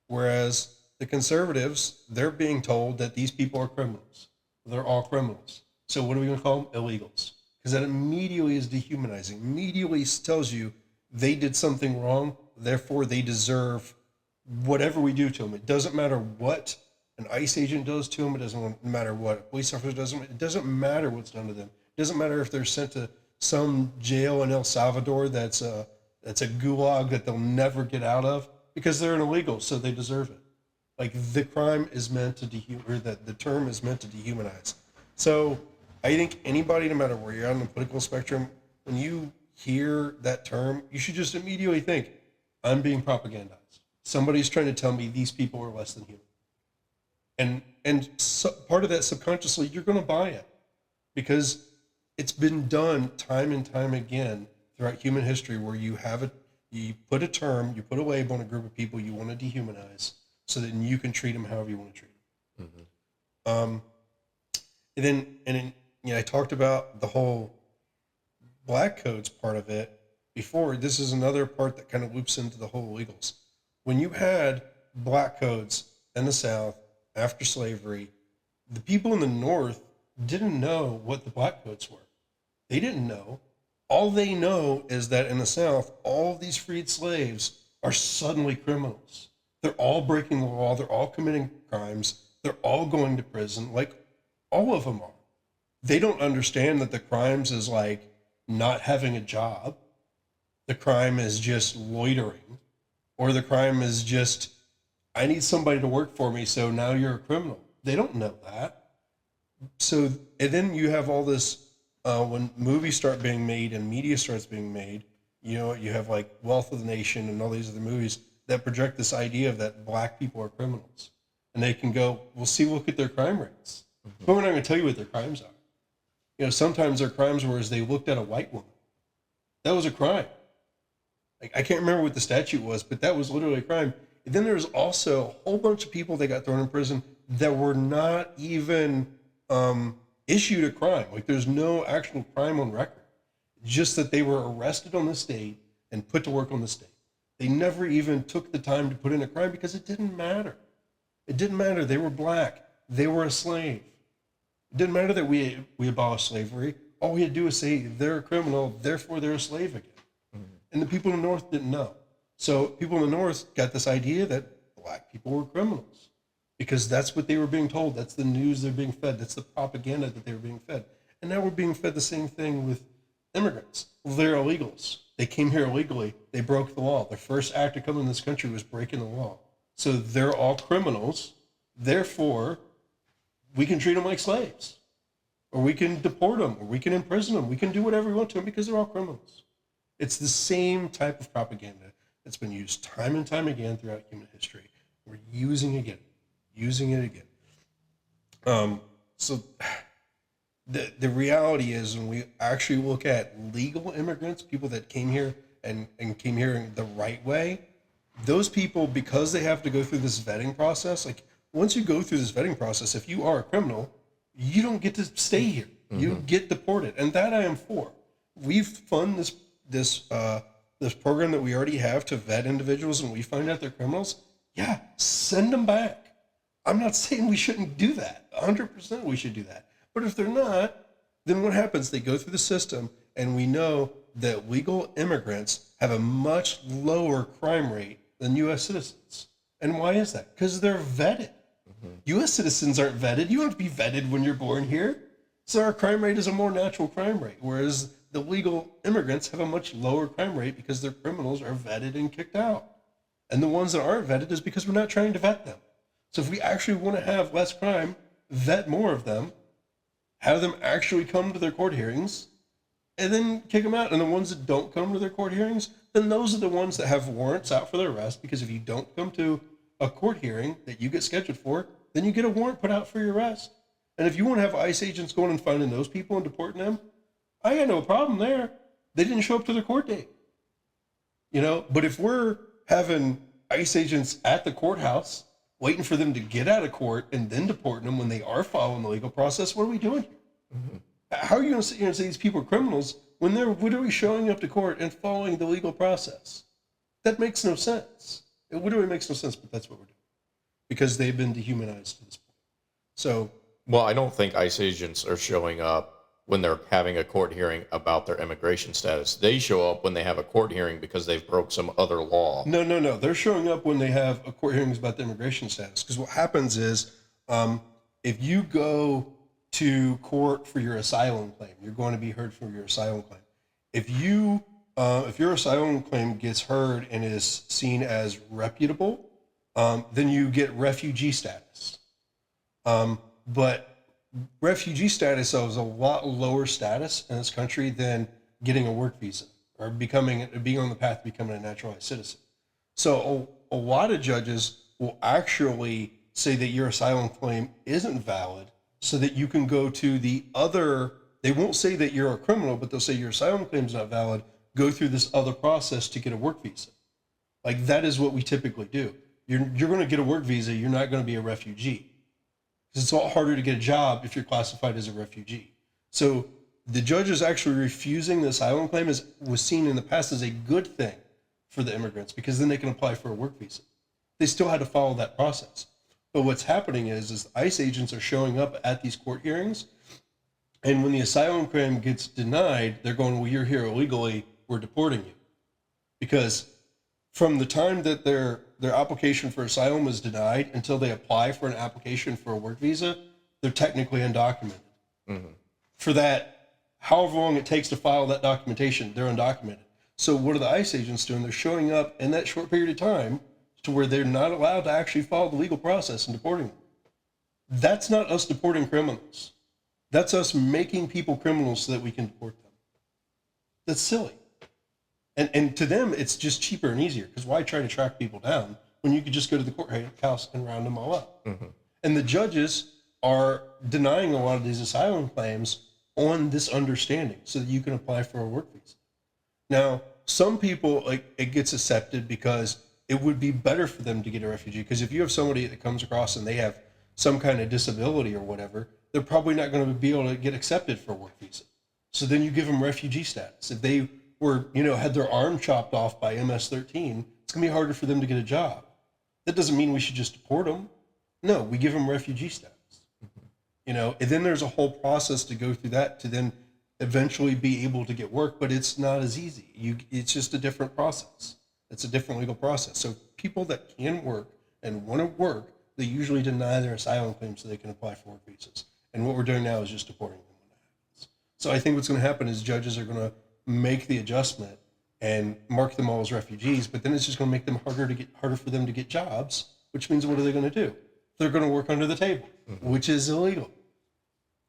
Whereas the conservatives, they're being told that these people are criminals. They're all criminals. So what are we going to call them? Illegals. Because that immediately is dehumanizing. Immediately tells you they did something wrong, therefore they deserve whatever we do to them. It doesn't matter what an ICE agent does to them. It doesn't matter what a police officer does to them. It doesn't matter what's done to them. It doesn't matter if they're sent to some jail in El Salvador that's a gulag that they'll never get out of because they're an illegal, so they deserve it. Like the crime is meant to the term is meant to dehumanize. So I think anybody, no matter where you're on the political spectrum, when you hear that term, you should just immediately think, I'm being propagandized. Somebody's trying to tell me these people are less than human. And so part of that subconsciously, you're going to buy it because it's been done time and time again throughout human history where you put a term, you put a label on a group of people you want to dehumanize so that you can treat them however you want to treat them. And then I talked about the whole black codes part of it before, this is another part that kind of loops into the whole illegals. When you had black codes in the South after slavery, the people in the North didn't know what the black codes were. They didn't know. All they know is that in the South, all of these freed slaves are suddenly criminals. They're all breaking the law. They're all committing crimes. They're all going to prison. Like, all of them are. They don't understand that the crimes is like not having a job. The crime is just loitering. Or the crime is just, I need somebody to work for me, so now you're a criminal. They don't know that. So, and then you have all this, when movies start being made and media starts being made, you know, you have like Wealth of the Nation and all these other movies that project this idea of that black people are criminals. And they can go, well, see, look at their crime rates. But we're not going to tell you what their crimes are. You know, sometimes their crimes were as they looked at a white woman. That was a crime. Like, I can't remember what the statute was, but that was literally a crime. And then there's also a whole bunch of people that got thrown in prison that were not even issued a crime. Like, there's no actual crime on record. Just that they were arrested on the state and put to work on the state. They never even took the time to put in a crime because it didn't matter. It didn't matter. They were black. They were a slave. It didn't matter that we abolished slavery. All we had to do was say they're a criminal, therefore they're a slave again. And the people in the North didn't know. So people in the North got this idea that black people were criminals because that's what they were being told. That's the news they're being fed. That's the propaganda that they were being fed. And now we're being fed the same thing with immigrants. Well, they're illegals. They came here illegally. They broke the law. Their first act to come in this country was breaking the law. So they're all criminals. Therefore, we can treat them like slaves, or we can deport them, or we can imprison them. We can do whatever we want to them because they're all criminals. It's the same type of propaganda that's been used time and time again throughout human history. We're using it again. So the reality is, when we actually look at legal immigrants, people that came here and came here in the right way, those people, because they have to go through this vetting process, like once you go through this vetting process, if you are a criminal, you don't get to stay here. You get deported, and that I am for. We've funded this program that we already have to vet individuals, and we find out they're criminals. Yeah, send them back. I'm not saying we shouldn't do that. 100% we should do that. But if they're not, then what happens? They go through the system, and we know that legal immigrants have a much lower crime rate than U.S. citizens. And why is that? Because they're vetted. U.S. citizens aren't vetted. You don't have to be vetted when you're born here. So our crime rate is a more natural crime rate, whereas the legal immigrants have a much lower crime rate because their criminals are vetted and kicked out. And the ones that aren't vetted is because we're not trying to vet them. So if we actually want to have less crime, vet more of them, have them actually come to their court hearings, and then kick them out. And the ones that don't come to their court hearings, then those are the ones that have warrants out for their arrest, because if you don't come to a court hearing that you get scheduled for, then you get a warrant put out for your arrest. And if you want to have ICE agents going and finding those people and deporting them, I got no problem there. They didn't show up to their court date. You know, but if we're having ICE agents at the courthouse waiting for them to get out of court and then deporting them when they are following the legal process, what are we doing here? How are you going to sit here and say these people are criminals when they're literally showing up to court and following the legal process? That makes no sense. It literally makes no sense, but that's what we're doing because they've been dehumanized to this point. So, Well, I don't think ICE agents are showing up when they're having a court hearing about their immigration status. They show up when they have a court hearing because they've broke some other law. No. They're showing up when they have a court hearings about the immigration status. Because what happens is, if you go to court for your asylum claim, you're going to be heard for your asylum claim. If your asylum claim gets heard and is seen as reputable, then you get refugee status. But refugee status is a lot lower status in this country than getting a work visa or being on the path to becoming a naturalized citizen. So a lot of judges will actually say that your asylum claim isn't valid so that you can go to the other. They won't say that you're a criminal, but they'll say your asylum claim is not valid. Go through this other process to get a work visa. Like, that is what we typically do. You're going to get a work visa. You're not going to be a refugee. It's a lot harder to get a job if you're classified as a refugee. So the judges actually refusing the asylum claim was seen in the past as a good thing for the immigrants because then they can apply for a work visa. They still had to follow that process. But what's happening is ICE agents are showing up at these court hearings, and when the asylum claim gets denied, they're going, well, you're here illegally, we're deporting you. Because from the time that their application for asylum is denied until they apply for an application for a work visa, they're technically undocumented. Mm-hmm. For that, however long it takes to file that documentation, they're undocumented. So what are the ICE agents doing? They're showing up in that short period of time to where they're not allowed to actually follow the legal process and deporting them. That's not us deporting criminals. That's us making people criminals so that we can deport them. That's silly. And to them, it's just cheaper and easier, because why try to track people down when you could just go to the courthouse and round them all up? Mm-hmm. And the judges are denying a lot of these asylum claims on this understanding so that you can apply for a work visa. Now, some people, like, it gets accepted because it would be better for them to get a refugee, because if you have somebody that comes across and they have some kind of disability or whatever, they're probably not going to be able to get accepted for a work visa. So then you give them refugee status. If they were, had their arm chopped off by MS-13, it's going to be harder for them to get a job. That doesn't mean we should just deport them. No, we give them refugee status. And then there's a whole process to go through that to then eventually be able to get work, but it's not as easy. It's just a different process. It's a different legal process. So people that can work and want to work, they usually deny their asylum claims so they can apply for work visas. And what we're doing now is just deporting them when that happens. So I think what's going to happen is judges are going to make the adjustment and mark them all as refugees, but then it's just going to make them harder for them to get jobs, which means what are they going to do? They're going to work under the table, which is illegal,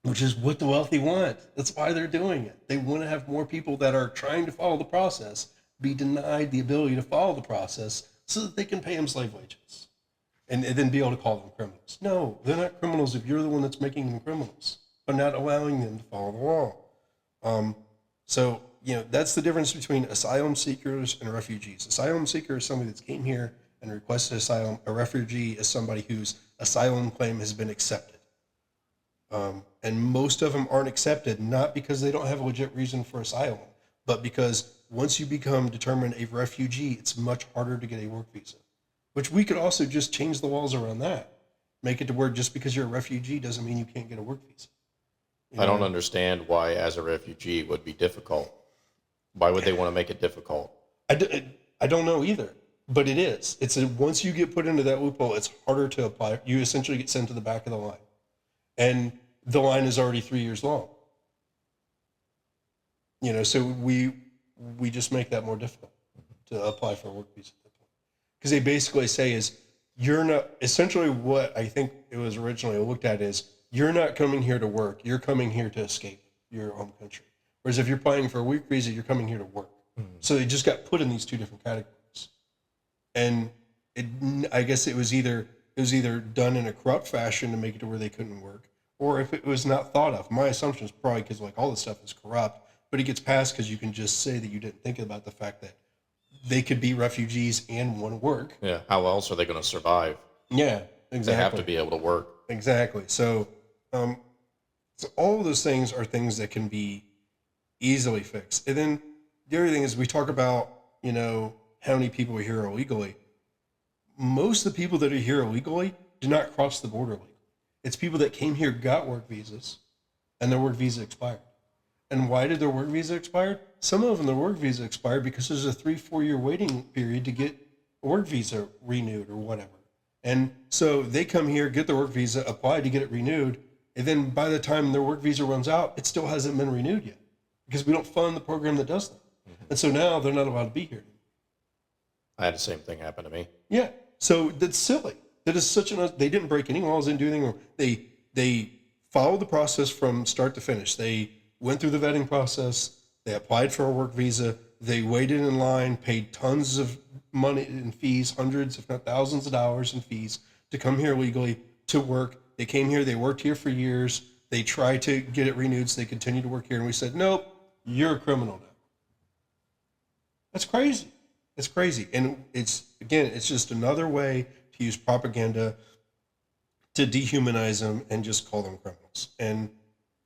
which is what the wealthy want. That's why they're doing it. They want to have more people that are trying to follow the process be denied the ability to follow the process so that they can pay them slave wages and then be able to call them criminals. No, they're not criminals if you're the one that's making them criminals, but not allowing them to follow the law. So that's the difference between asylum seekers and refugees. Asylum seeker is somebody that's came here and requested asylum. A refugee is somebody whose asylum claim has been accepted. And most of them aren't accepted, not because they don't have a legit reason for asylum, but because once you become determined a refugee, it's much harder to get a work visa, which we could also just change the laws around that. Make it to where just because you're a refugee doesn't mean you can't get a work visa. I don't understand why, as a refugee, it would be difficult. Why would they want to make it difficult? I don't know either, but it is. Once you get put into that loophole, it's harder to apply. You essentially get sent to the back of the line. And the line is already 3 years long. So we just make that more difficult to apply for a work visa at that point. Because they basically say is, you're not, essentially what I think it was originally looked at is, you're not coming here to work, you're coming here to escape your home country. Whereas if you're applying for a work visa, you're coming here to work. Mm-hmm. So they just got put in these two different categories. And I guess it was either done in a corrupt fashion to make it to where they couldn't work, or if it was not thought of. My assumption is probably because all this stuff is corrupt, but it gets passed because you can just say that you didn't think about the fact that they could be refugees and want to work. Yeah, how else are they going to survive? Yeah, exactly. They have to be able to work. Exactly. So all of those things are things that can be easily fixed. And then the other thing is we talk about, how many people are here illegally. Most of the people that are here illegally do not cross the border legally. It's people that came here, got work visas, and their work visa expired. And why did their work visa expire? Some of them, their work visa expired because there's a 3-4 year waiting period to get a work visa renewed or whatever. And so they come here, get their work visa, apply to get it renewed, and then by the time their work visa runs out, it still hasn't been renewed yet because we don't fund the program that does that. Mm-hmm. And so now they're not allowed to be here anymore. I had the same thing happen to me. Yeah. So that's silly. That is they didn't break any laws, didn't do anything. They followed the process from start to finish. They went through the vetting process. They applied for a work visa. They waited in line, paid tons of money in fees, hundreds, if not thousands of dollars in fees to come here legally to work. They came here. They worked here for years. They tried to get it renewed, so they continued to work here. And we said, nope, you're a criminal now. That's crazy. It's crazy. And it's just another way to use propaganda to dehumanize them and just call them criminals. And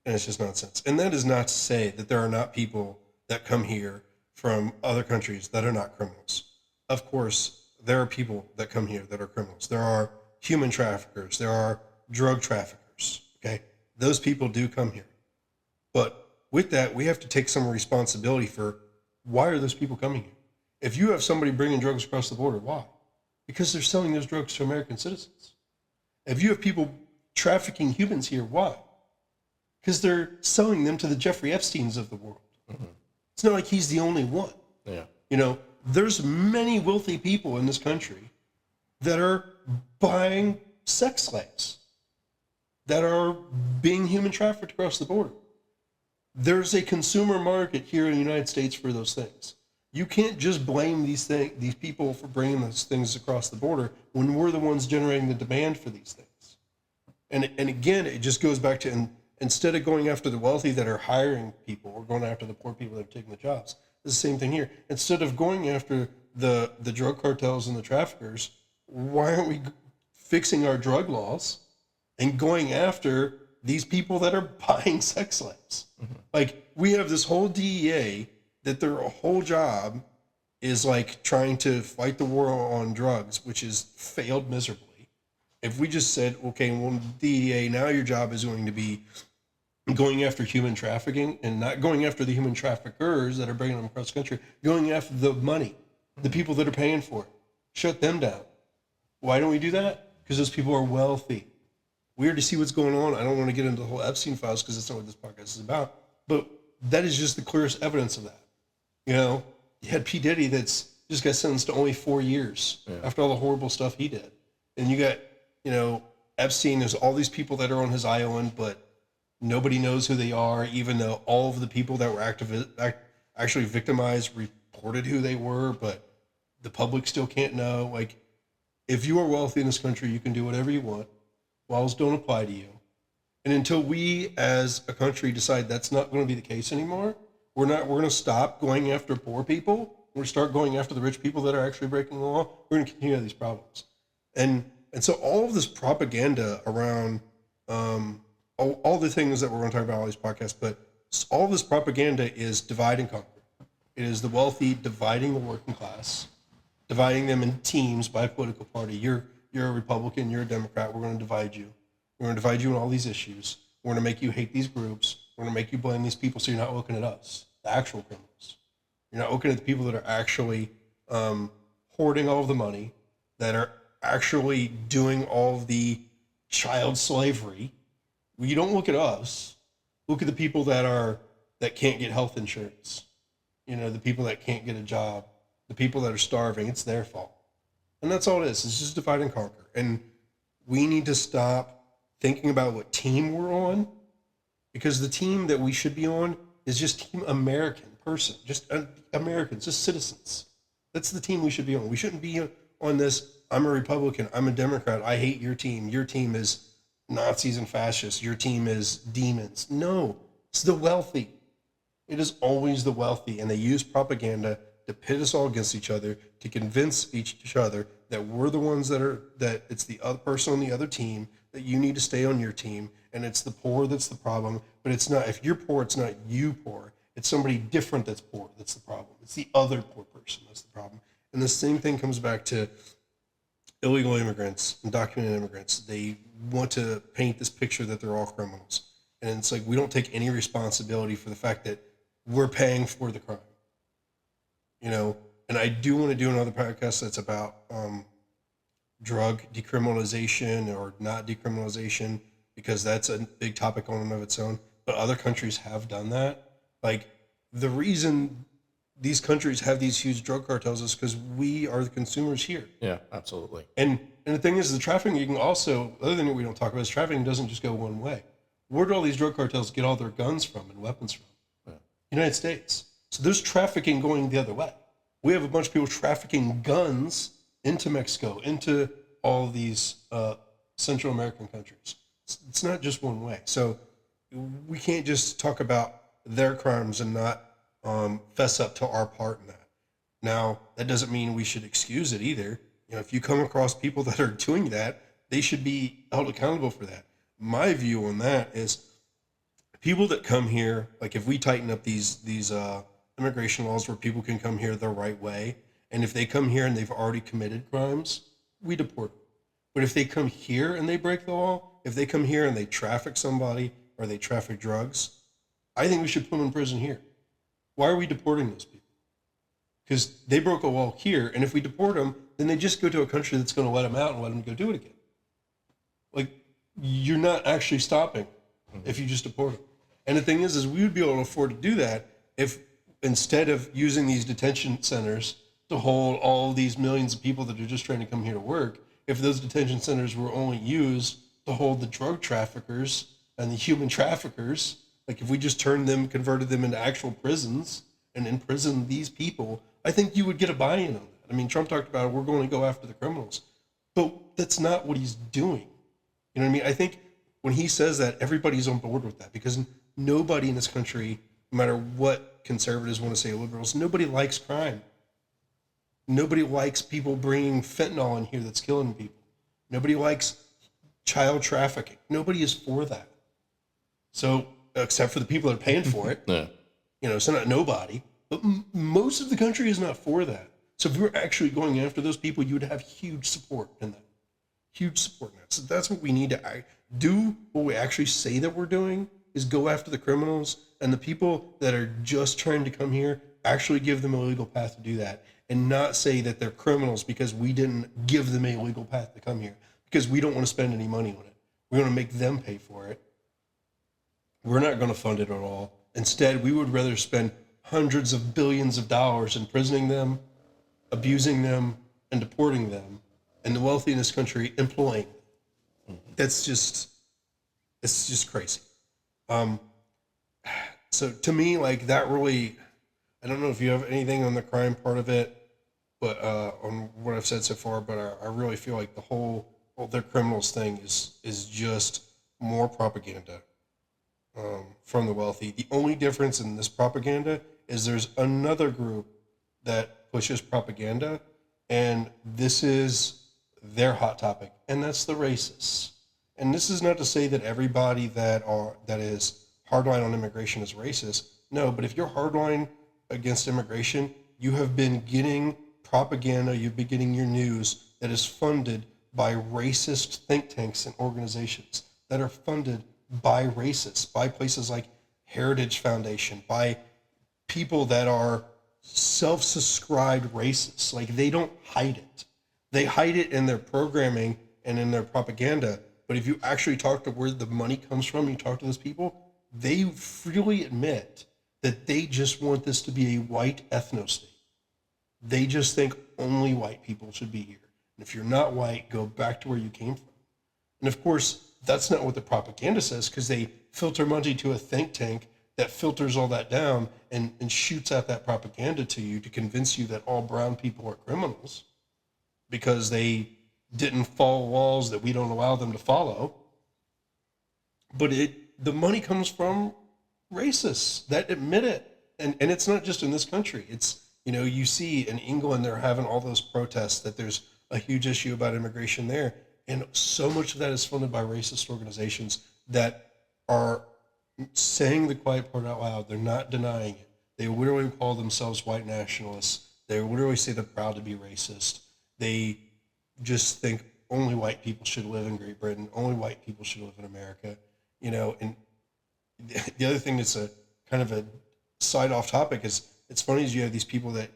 And it's just nonsense. And that is not to say that there are not people that come here from other countries that are not criminals. Of course, there are people that come here that are criminals. There are human traffickers, there are drug traffickers. Okay. Those people do come here. But with that, we have to take some responsibility for why are those people coming here? If you have somebody bringing drugs across the border, why? Because they're selling those drugs to American citizens. If you have people trafficking humans here, why? Because they're selling them to the Jeffrey Epsteins of the world. Mm-hmm. It's not like he's the only one. Yeah. You know, there's many wealthy people in this country that are buying sex slaves, that are being human trafficked across the border. There's a consumer market here in the United States for those things. You can't just blame these people for bringing those things across the border when we're the ones generating the demand for these things. And again, it just goes back to instead of going after the wealthy that are hiring people or going after the poor people that are taking the jobs, it's the same thing here. Instead of going after the drug cartels and the traffickers, why aren't we fixing our drug laws and going after these people that are buying sex slaves? Mm-hmm. Like, we have this whole DEA that their whole job is like trying to fight the war on drugs, which has failed miserably. If we just said, okay, well, DEA, now your job is going to be going after human trafficking and not going after the human traffickers that are bringing them across the country, going after the money, the people that are paying for it. Shut them down. Why don't we do that? Because those people are wealthy. Weird to see what's going on. I don't want to get into the whole Epstein files because that's not what this podcast is about. But that is just the clearest evidence of that. You know, you had P. Diddy that's just got sentenced to only 4 years after all the horrible stuff he did. And you got, you know, Epstein, there's all these people that are on his island, but nobody knows who they are, even though all of the people that were actually victimized reported who they were, but the public still can't know. Like, if you are wealthy in this country, you can do whatever you want. Laws don't apply to you. And until we as a country decide that's not going to be the case anymore, we're going to stop going after poor people. We're going to start going after the rich people that are actually breaking the law. We're going to continue to have these problems. And so all of this propaganda around all the things that we're going to talk about on these podcasts, but all this propaganda is divide and conquer. It is the wealthy dividing the working class, dividing them in teams by political party. You're a Republican, you're a Democrat. We're going to divide you. We're going to divide you on all these issues. We're going to make you hate these groups. We're going to make you blame these people so you're not looking at us, the actual criminals. You're not looking at the people that are actually hoarding all of the money, that are actually doing all of the child slavery. You don't look at us. Look at the people that can't get health insurance. You know, the people that can't get a job, the people that are starving. It's their fault. And that's all it is. It's just divide and conquer. And we need to stop thinking about what team we're on, because the team that we should be on is just Team American person, just Americans, just citizens. That's the team we should be on. We shouldn't be on this, I'm a Republican, I'm a Democrat, I hate your team is Nazis and fascists, your team is demons. No, it's the wealthy. It is always the wealthy, and they use propaganda to pit us all against each other, to convince each other that we're the ones that it's the other person on the other team, that you need to stay on your team, and it's the poor that's the problem. But it's not, if you're poor, it's not you poor. It's somebody different that's poor that's the problem. It's the other poor person that's the problem. And the same thing comes back to illegal immigrants, undocumented immigrants. They want to paint this picture that they're all criminals. And it's like, we don't take any responsibility for the fact that we're paying for the crime. You know, and I do want to do another podcast that's about drug decriminalization or not decriminalization, because that's a big topic on and of its own. But other countries have done that. Like, the reason these countries have these huge drug cartels is because we are the consumers here. Yeah, absolutely. And the thing is, the trafficking, you can also, the other thing that we don't talk about is trafficking doesn't just go one way. Where do all these drug cartels get all their guns from and weapons from? Yeah. United States. So there's trafficking going the other way. We have a bunch of people trafficking guns into Mexico, into all of these Central American countries. It's not just one way. So we can't just talk about their crimes and not fess up to our part in that. Now, that doesn't mean we should excuse it either. You know, if you come across people that are doing that, they should be held accountable for that. My view on that is, people that come here, like if we tighten up these immigration laws where people can come here the right way, and if they come here and they've already committed crimes, we deport them. But if they come here and they break the law, if they come here and they traffic somebody or they traffic drugs, I think we should put them in prison here. Why are we deporting those people? Because they broke a law here, and if we deport them, then they just go to a country that's going to let them out and let them go do it again. Like, you're not actually stopping if you just deport them. And the thing is we would be able to afford to do that if instead of using these detention centers to hold all these millions of people that are just trying to come here to work, if those detention centers were only used to hold the drug traffickers and the human traffickers, like if we just converted them into actual prisons and imprisoned these people, I think you would get a buy-in on that. I mean, Trump talked about we're going to go after the criminals, but that's not what he's doing. You know what I mean? I think when he says that, everybody's on board with that because nobody in this country, no matter what conservatives want to say, liberals, nobody likes crime. Nobody likes people bringing fentanyl in here that's killing people. Nobody likes child trafficking. Nobody is for that. So, except for the people that are paying for it, Yeah. you know, so not nobody, but most of the country is not for that. So if we were actually going after those people, you would have huge support in that. Huge support in that. So that's what we need to do. What we actually say that we're doing is go after the criminals, and the people that are just trying to come here, actually give them a legal path to do that, and not say that they're criminals because we didn't give them a legal path to come here, because we don't want to spend any money on it. We want to make them pay for it. We're not going to fund it at all. Instead, we would rather spend hundreds of billions of dollars imprisoning them, abusing them, and deporting them, and the wealthy in this country employing them. It's just crazy. So to me, like that really, I don't know if you have anything on the crime part of it, but on what I've said so far, but I really feel like the whole their criminals thing is just more propaganda from the wealthy. The only difference in this propaganda is there's another group that pushes propaganda, and this is their hot topic, and that's the racists. And this is not to say that everybody that is hardline on immigration is racist. No, but if you're hardline against immigration, you have been getting propaganda, you've been getting your news that is funded by racist think tanks and organizations that are funded by racists, by places like Heritage Foundation, by people that are self-subscribed racists. Like, they don't hide it. They hide it in their programming and in their propaganda. But if you actually talk to where the money comes from, you talk to those people, they freely admit that they just want this to be a white ethno-state. They just think only white people should be here. And if you're not white, go back to where you came from. And of course, that's not what the propaganda says, because they filter money to a think tank that filters all that down and shoots out that propaganda to you to convince you that all brown people are criminals because they didn't follow laws that we don't allow them to follow. But the money comes from racists that admit it. And it's not just in this country. It's, you know, you see in England, they're having all those protests that there's a huge issue about immigration there. And so much of that is funded by racist organizations that are saying the quiet part out loud. They're not denying it. They literally call themselves white nationalists. They literally say they're proud to be racist. They just think only white people should live in Great Britain. Only white people should live in America. You know, and the other thing that's a kind of a side off topic is it's funny as you have these people that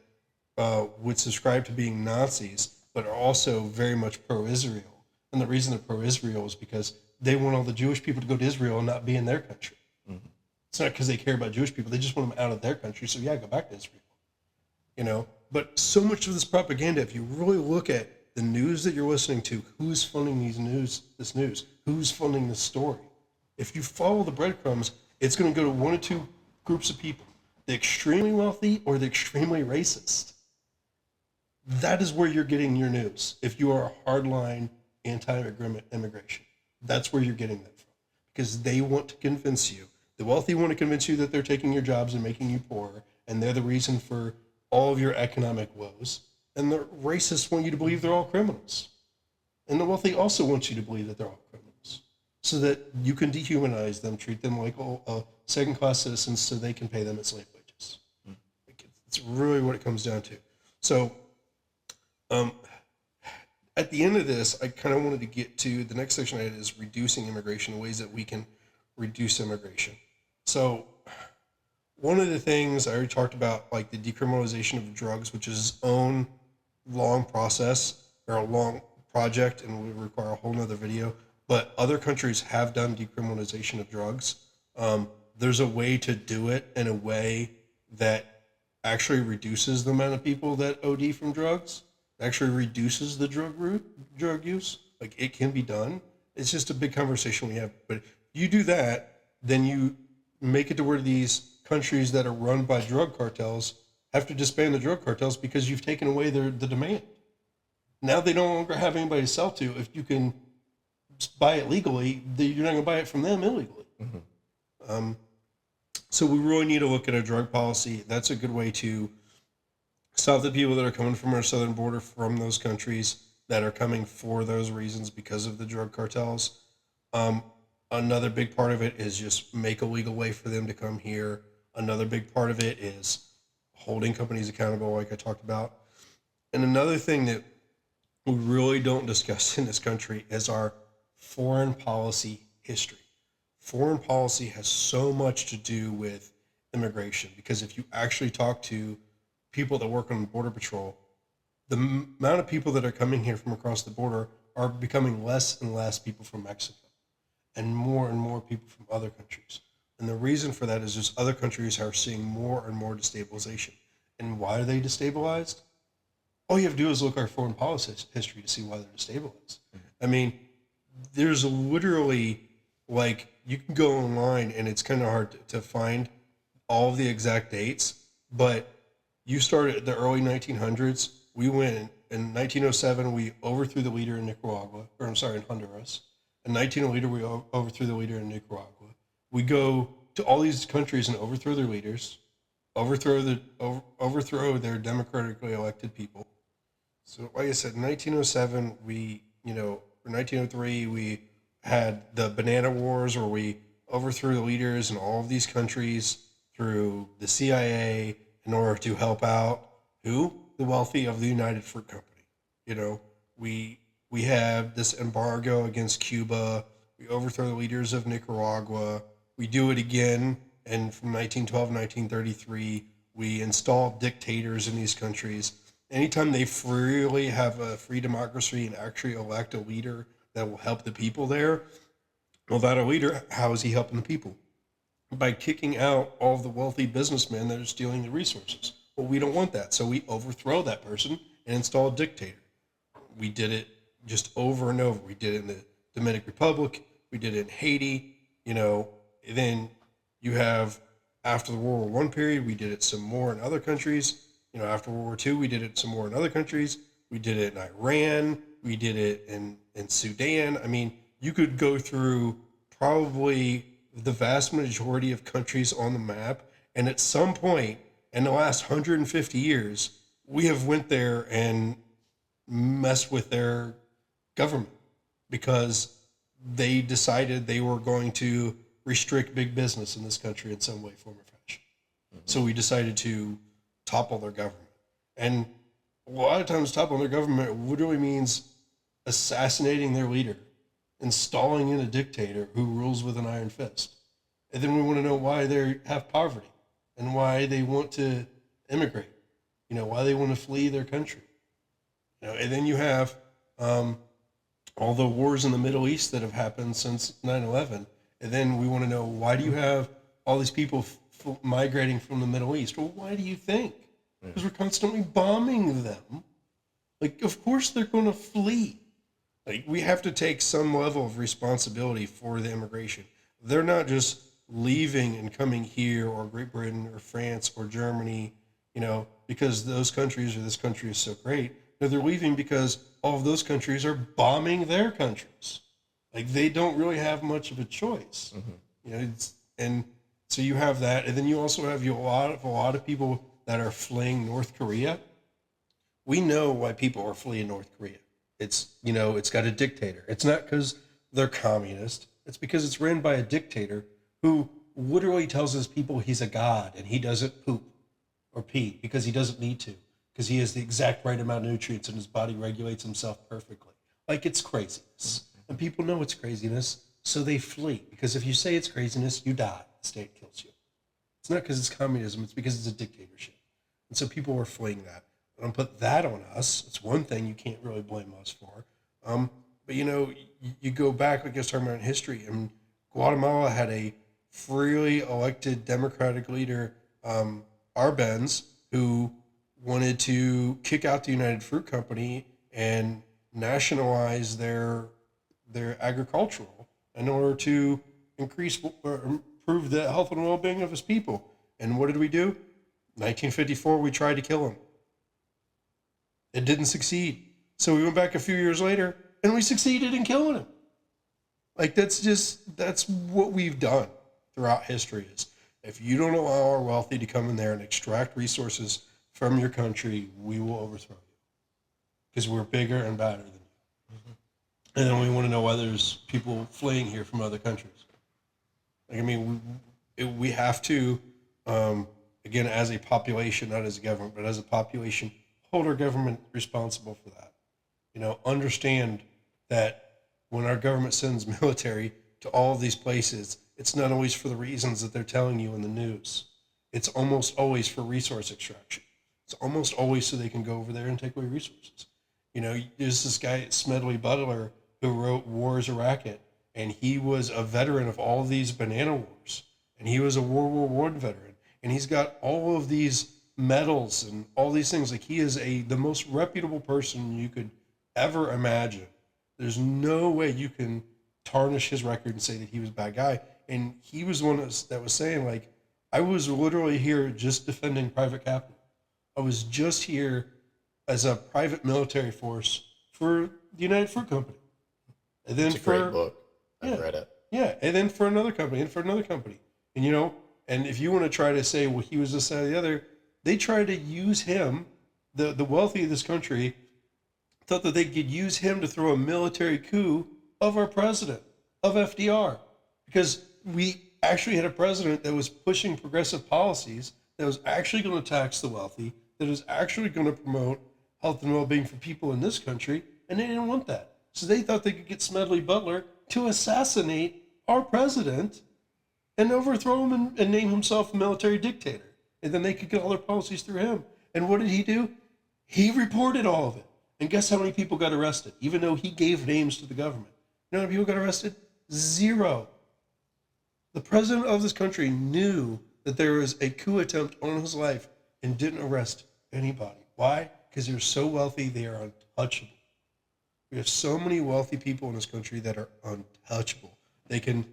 would subscribe to being Nazis, but are also very much pro-Israel. And the reason they're pro-Israel is because they want all the Jewish people to go to Israel and not be in their country. Mm-hmm. It's not because they care about Jewish people. They just want them out of their country. So yeah, go back to Israel. You know, but so much of this propaganda, if you really look at the news that you're listening to, who's funding this news, who's funding this story, if you follow the breadcrumbs, it's going to go to one or two groups of people, the extremely wealthy or the extremely racist. That is where you're getting your news. If you are a hardline anti-immigration, that's where you're getting that from, because they want to convince you. The wealthy want to convince you that they're taking your jobs and making you poorer, and they're the reason for all of your economic woes. And the racists want you to believe they're all criminals. And the wealthy also want you to believe that they're all criminals. so that you can dehumanize them, treat them like second-class citizens, so they can pay them at slave wages. Like, it's really what it comes down to. So, at the end of this, I kind of wanted to get to the next section I had is reducing immigration, ways that we can reduce immigration. So, one of the things I already talked about, like the decriminalization of drugs, which is its own long process or a long project and would require a whole nother video. But other countries have done decriminalization of drugs. There's a way to do it in a way that actually reduces the amount of people that OD from drugs, actually reduces the drug use. Like, it can be done. It's just a big conversation we have. But if you do that, then you make it to where these countries that are run by drug cartels have to disband the drug cartels because you've taken away the demand. Now they no longer have anybody to sell to. If you can buy it legally, you're not going to buy it from them illegally. So we really need to look at a drug policy. That's a good way to stop the people that are coming from our southern border from those countries that are coming for those reasons because of the drug cartels. Another big part of it is just make a legal way for them to come here. Another big part of it is holding companies accountable, like I talked about. And another thing that we really don't discuss in this country is our foreign policy history. Foreign policy has so much to do with immigration because if you actually talk to people that work on Border Patrol, the amount of people that are coming here from across the border are becoming less and less people from Mexico and more people from other countries. And the reason for that is just other countries are seeing more and more destabilization. And why are they destabilized? All you have to do is look at our foreign policy history to see why they're destabilized. I mean, there's literally, like, you can go online and it's kind of hard to find all of the exact dates, but you started at the early 1900s. We went in 1907, we overthrew the leader in in Honduras. In 1908, we overthrew the leader in Nicaragua. We go to all these countries and overthrow their leaders, overthrow their democratically elected people. So, like I said, in 1907, or 1903, we had the Banana Wars, where we overthrew the leaders in all of these countries through the CIA in order to help out who? The wealthy of the United Fruit Company. We have this embargo against Cuba. We overthrow the leaders of Nicaragua. We do it again, and from 1912 to 1933, we install dictators in these countries. Anytime they freely have a free democracy and actually elect a leader that will help the people there, well, that a leader, how is he helping the people? By kicking out all of the wealthy businessmen that are stealing the resources. Well, we don't want that, so we overthrow that person and install a dictator. We did it just over and over. We did it in the Dominican Republic. We did it in Haiti. Then you have, after the World War I period, we did it some more in other countries. After World War II, we did it some more in other countries. We did it in Iran. We did it in Sudan. I mean, you could go through probably the vast majority of countries on the map, and at some point in the last 150 years, we have went there and messed with their government because they decided they were going to restrict big business in this country in some way, form, or fashion. So we decided to topple their government. And a lot of times toppling their government literally means assassinating their leader, installing in a dictator who rules with an iron fist. And then we want to know why they have poverty and why they want to immigrate, why they want to flee their country. And then you have all the wars in the Middle East that have happened since 9/11. And then we want to know, why do you have all these people migrating from the Middle East? Well, why do you think? Because we're constantly bombing them. Like, of course they're going to flee. Like, we have to take some level of responsibility for the immigration. They're not just leaving and coming here, or Great Britain or France or Germany, because those countries or this country is so great. No, they're leaving because all of those countries are bombing their countries. Like, they don't really have much of a choice. And so you have that, and then you also have a lot of people that are fleeing North Korea. We know why people are fleeing North Korea. It's got a dictator. It's not because they're communist. It's because it's ran by a dictator who literally tells his people he's a god and he doesn't poop or pee because he doesn't need to, because he has the exact right amount of nutrients and his body regulates himself perfectly. Like, it's craziness. And people know it's craziness, so they flee. Because if you say it's craziness, you die. The state kills you. It's not because it's communism, it's because it's a dictatorship. And so people were fleeing that. I don't put that on us. It's one thing you can't really blame us for. But you go back, like I was talking about in history, and Guatemala had a freely elected democratic leader, Arbenz, who wanted to kick out the United Fruit Company and nationalize their agricultural in order to increase or improve the health and well-being of his people. And what did we do? 1954, we tried to kill him. It didn't succeed. So we went back a few years later and we succeeded in killing him. Like, that's what we've done throughout history is if you don't allow our wealthy to come in there and extract resources from your country, we will overthrow you because we're bigger and badder than you. And then we want to know why there's people fleeing here from other countries. Like, I mean, we have to, again, as a population, not as a government, but as a population, hold our government responsible for that. Understand that when our government sends military to all of these places, it's not always for the reasons that they're telling you in the news. It's almost always for resource extraction. It's almost always so they can go over there and take away resources. There's this guy, Smedley Butler, who wrote War is a Racket, and he was a veteran of all of these banana wars, and he was a World War I veteran, and he's got all of these medals and all these things. Like, he is the most reputable person you could ever imagine. There's no way you can tarnish his record and say that he was a bad guy. And he was the one that was saying, like, I was literally here just defending private capital. I was just here as a private military force for the United Fruit Company. And then It's a great book. I've read it. Yeah, and then for another company, and for another company. And, and if you want to try to say, well, he was this, that, or the other, they tried to use him, the wealthy of this country, thought that they could use him to throw a military coup of our president, of FDR. Because we actually had a president that was pushing progressive policies, that was actually going to tax the wealthy, that was actually going to promote health and well-being for people in this country, and they didn't want that. So they thought they could get Smedley Butler to assassinate our president and overthrow him and name himself a military dictator. And then they could get all their policies through him. And what did he do? He reported all of it. And guess how many people got arrested, even though he gave names to the government? You know how many people got arrested? 0. The president of this country knew that there was a coup attempt on his life and didn't arrest anybody. Why? Because they're so wealthy, they are untouchable. We have so many wealthy people in this country that are untouchable. They can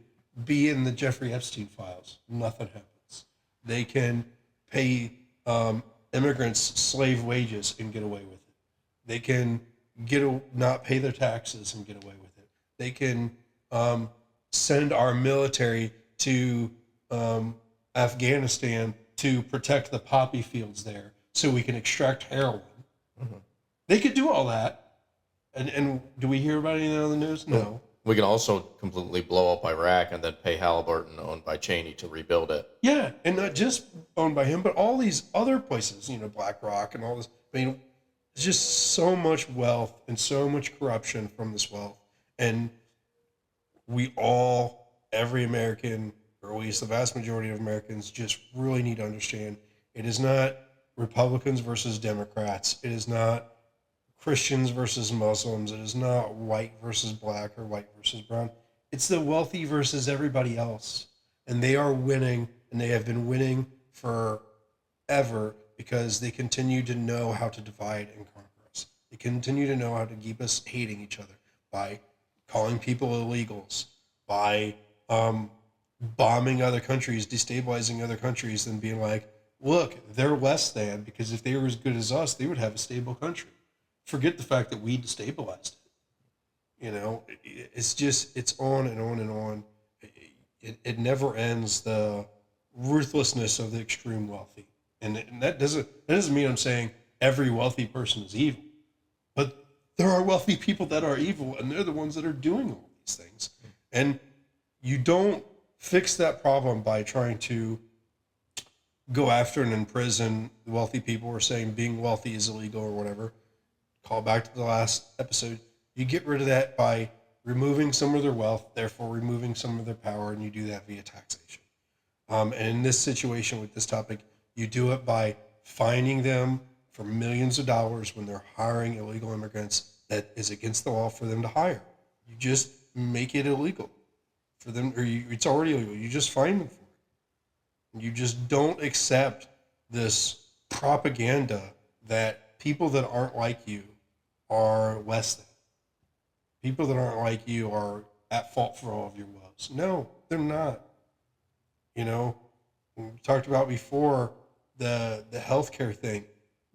be in the Jeffrey Epstein files. Nothing happens. They can pay immigrants slave wages and get away with it. They can not pay their taxes and get away with it. They can send our military to Afghanistan to protect the poppy fields there so we can extract heroin. Mm-hmm. They could do all that. And do we hear about anything on the news? No. We can also completely blow up Iraq and then pay Halliburton, owned by Cheney, to rebuild it. Yeah, and not just owned by him, but all these other places, BlackRock and all this. I mean, there's just so much wealth and so much corruption from this wealth. And every American, or at least the vast majority of Americans, just really need to understand it is not Republicans versus Democrats. It is not Christians versus Muslims. It is not white versus black or white versus brown. It's the wealthy versus everybody else. And they are winning, and they have been winning forever because they continue to know how to divide and conquer us. They continue to know how to keep us hating each other by calling people illegals, by bombing other countries, destabilizing other countries, and being like, look, they're less than, because if they were as good as us, they would have a stable country. Forget the fact that we destabilized it. It's on and on and on. It never ends, the ruthlessness of the extreme wealthy. And that doesn't mean I'm saying every wealthy person is evil. But there are wealthy people that are evil, and they're the ones that are doing all these things. And you don't fix that problem by trying to go after and imprison wealthy people or saying being wealthy is illegal or whatever. Call back to the last episode. You get rid of that by removing some of their wealth, therefore removing some of their power, and you do that via taxation. And in this situation with this topic, you do it by fining them for millions of dollars when they're hiring illegal immigrants that is against the law for them to hire. You just make it illegal for them, or it's already illegal. You just fine them for it. You just don't accept this propaganda that people that aren't like you are less than. People that aren't like you are at fault for all of your woes. No, they're not. You know, we talked about before the healthcare thing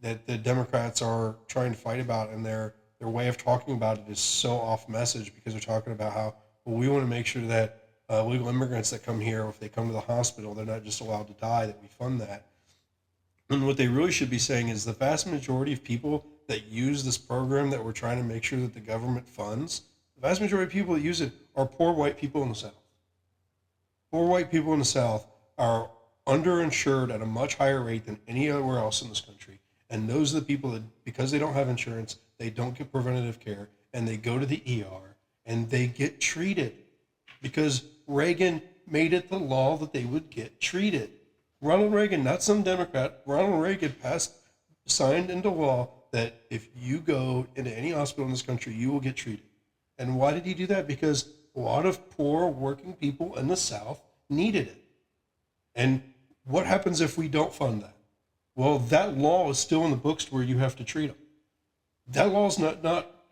that the Democrats are trying to fight about, and their way of talking about it is so off message because they're talking about how, well, we want to make sure that legal immigrants that come here, if they come to the hospital, they're not just allowed to die, that we fund that. And what they really should be saying is the vast majority of people that use this program that we're trying to make sure that the government funds, the vast majority of people that use it are poor white people in the South. Poor white people in the South are underinsured at a much higher rate than anywhere else in this country. And those are the people that, because they don't have insurance, they don't get preventative care, and they go to the ER and they get treated because Reagan made it the law that they would get treated. Ronald Reagan, not some Democrat, Ronald Reagan signed into law that if you go into any hospital in this country, you will get treated. And why did he do that? Because a lot of poor working people in the South needed it. And what happens if we don't fund that? Well, that law is still in the books where you have to treat them. That law is not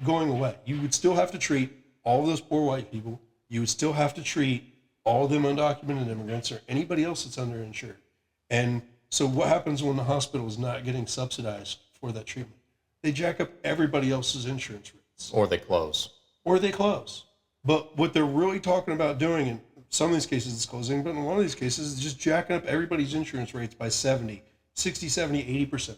going away. You would still have to treat all of those poor white people. You would still have to treat all of them undocumented immigrants or anybody else that's underinsured. And so what happens when the hospital is not getting subsidized for that treatment? They jack up everybody else's insurance rates. Or they close. Or they close. But what they're really talking about doing, in some of these cases it's closing, but in a lot of these cases it's just jacking up everybody's insurance rates by 60, 70, 80%.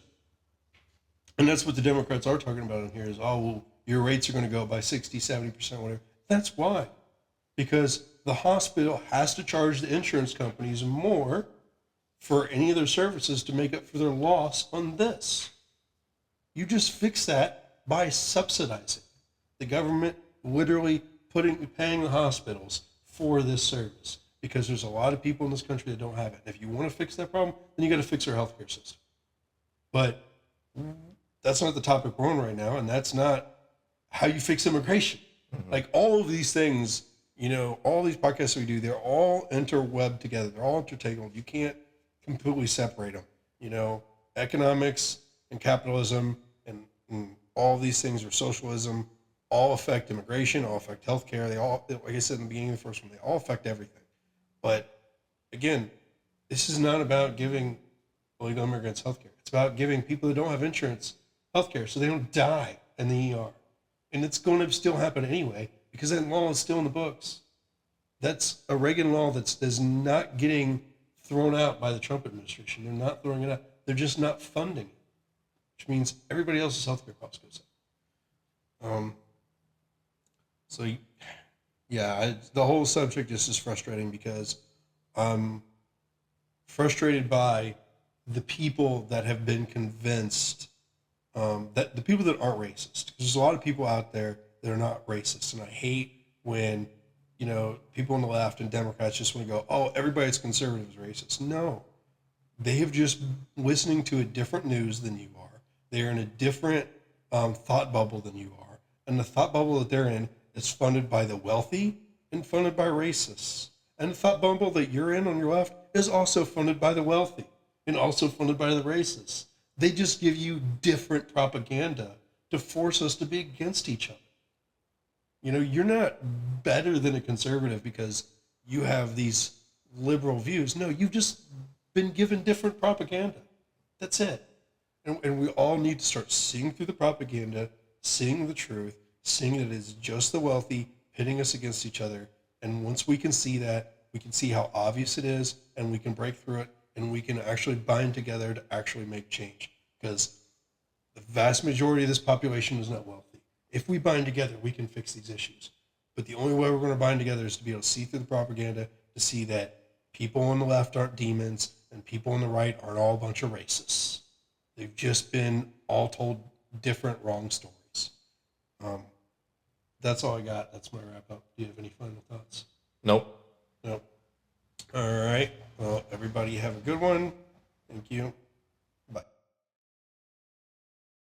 And that's what the Democrats are talking about in here is, oh, well, your rates are going to go by 60, 70%, whatever. That's why. Because the hospital has to charge the insurance companies more for any of their services to make up for their loss on this. You just fix that by subsidizing. The government literally paying the hospitals for this service because there's a lot of people in this country that don't have it. And if you want to fix that problem, then you got to fix our healthcare system. But that's not the topic we're on right now, and that's not how you fix immigration. Mm-hmm. Like all of these things, you know, all these podcasts we do, they're all interwebbed together. They're all intertangled. You can't completely separate them. You know, economics and capitalism and all these things, or socialism, all affect immigration, all affect healthcare. They all, like I said in the beginning of the first one, they all affect everything. But again, this is not about giving illegal immigrants healthcare. It's about giving people that don't have insurance healthcare so they don't die in the ER. And it's going to still happen anyway because that law is still in the books. That's a Reagan law that's not getting thrown out by the Trump administration. They're not throwing it out. They're just not funding it, which means everybody else's healthcare cost goes up. So, yeah, the whole subject just is frustrating because I'm frustrated by the people that have been convinced, that the people that aren't racist. Because there's a lot of people out there that are not racist. And I hate when, you know, people on the left and Democrats just want to go, oh, everybody that's conservative is racist. No. They have just listening to a different news than you are. They're in a different thought bubble than you are. And the thought bubble that they're in is funded by the wealthy and funded by racists. And the thought bubble that you're in on your left is also funded by the wealthy and also funded by the racists. They just give you different propaganda to force us to be against each other. You know, you're not better than a conservative because you have these liberal views. No, you've just been given different propaganda. That's it. And we all need to start seeing through the propaganda, seeing the truth, seeing that it's just the wealthy pitting us against each other. And once we can see that, we can see how obvious it is, and we can break through it, and we can actually bind together to actually make change. Because the vast majority of this population is not wealthy. If we bind together, we can fix these issues. But the only way we're going to bind together is to be able to see through the propaganda, to see that people on the left aren't demons and people on the right aren't all a bunch of racists. They've just been all told different wrong stories. That's all I got. That's my wrap up. Do you have any final thoughts? Nope. Nope. All right. Well, everybody have a good one. Thank you.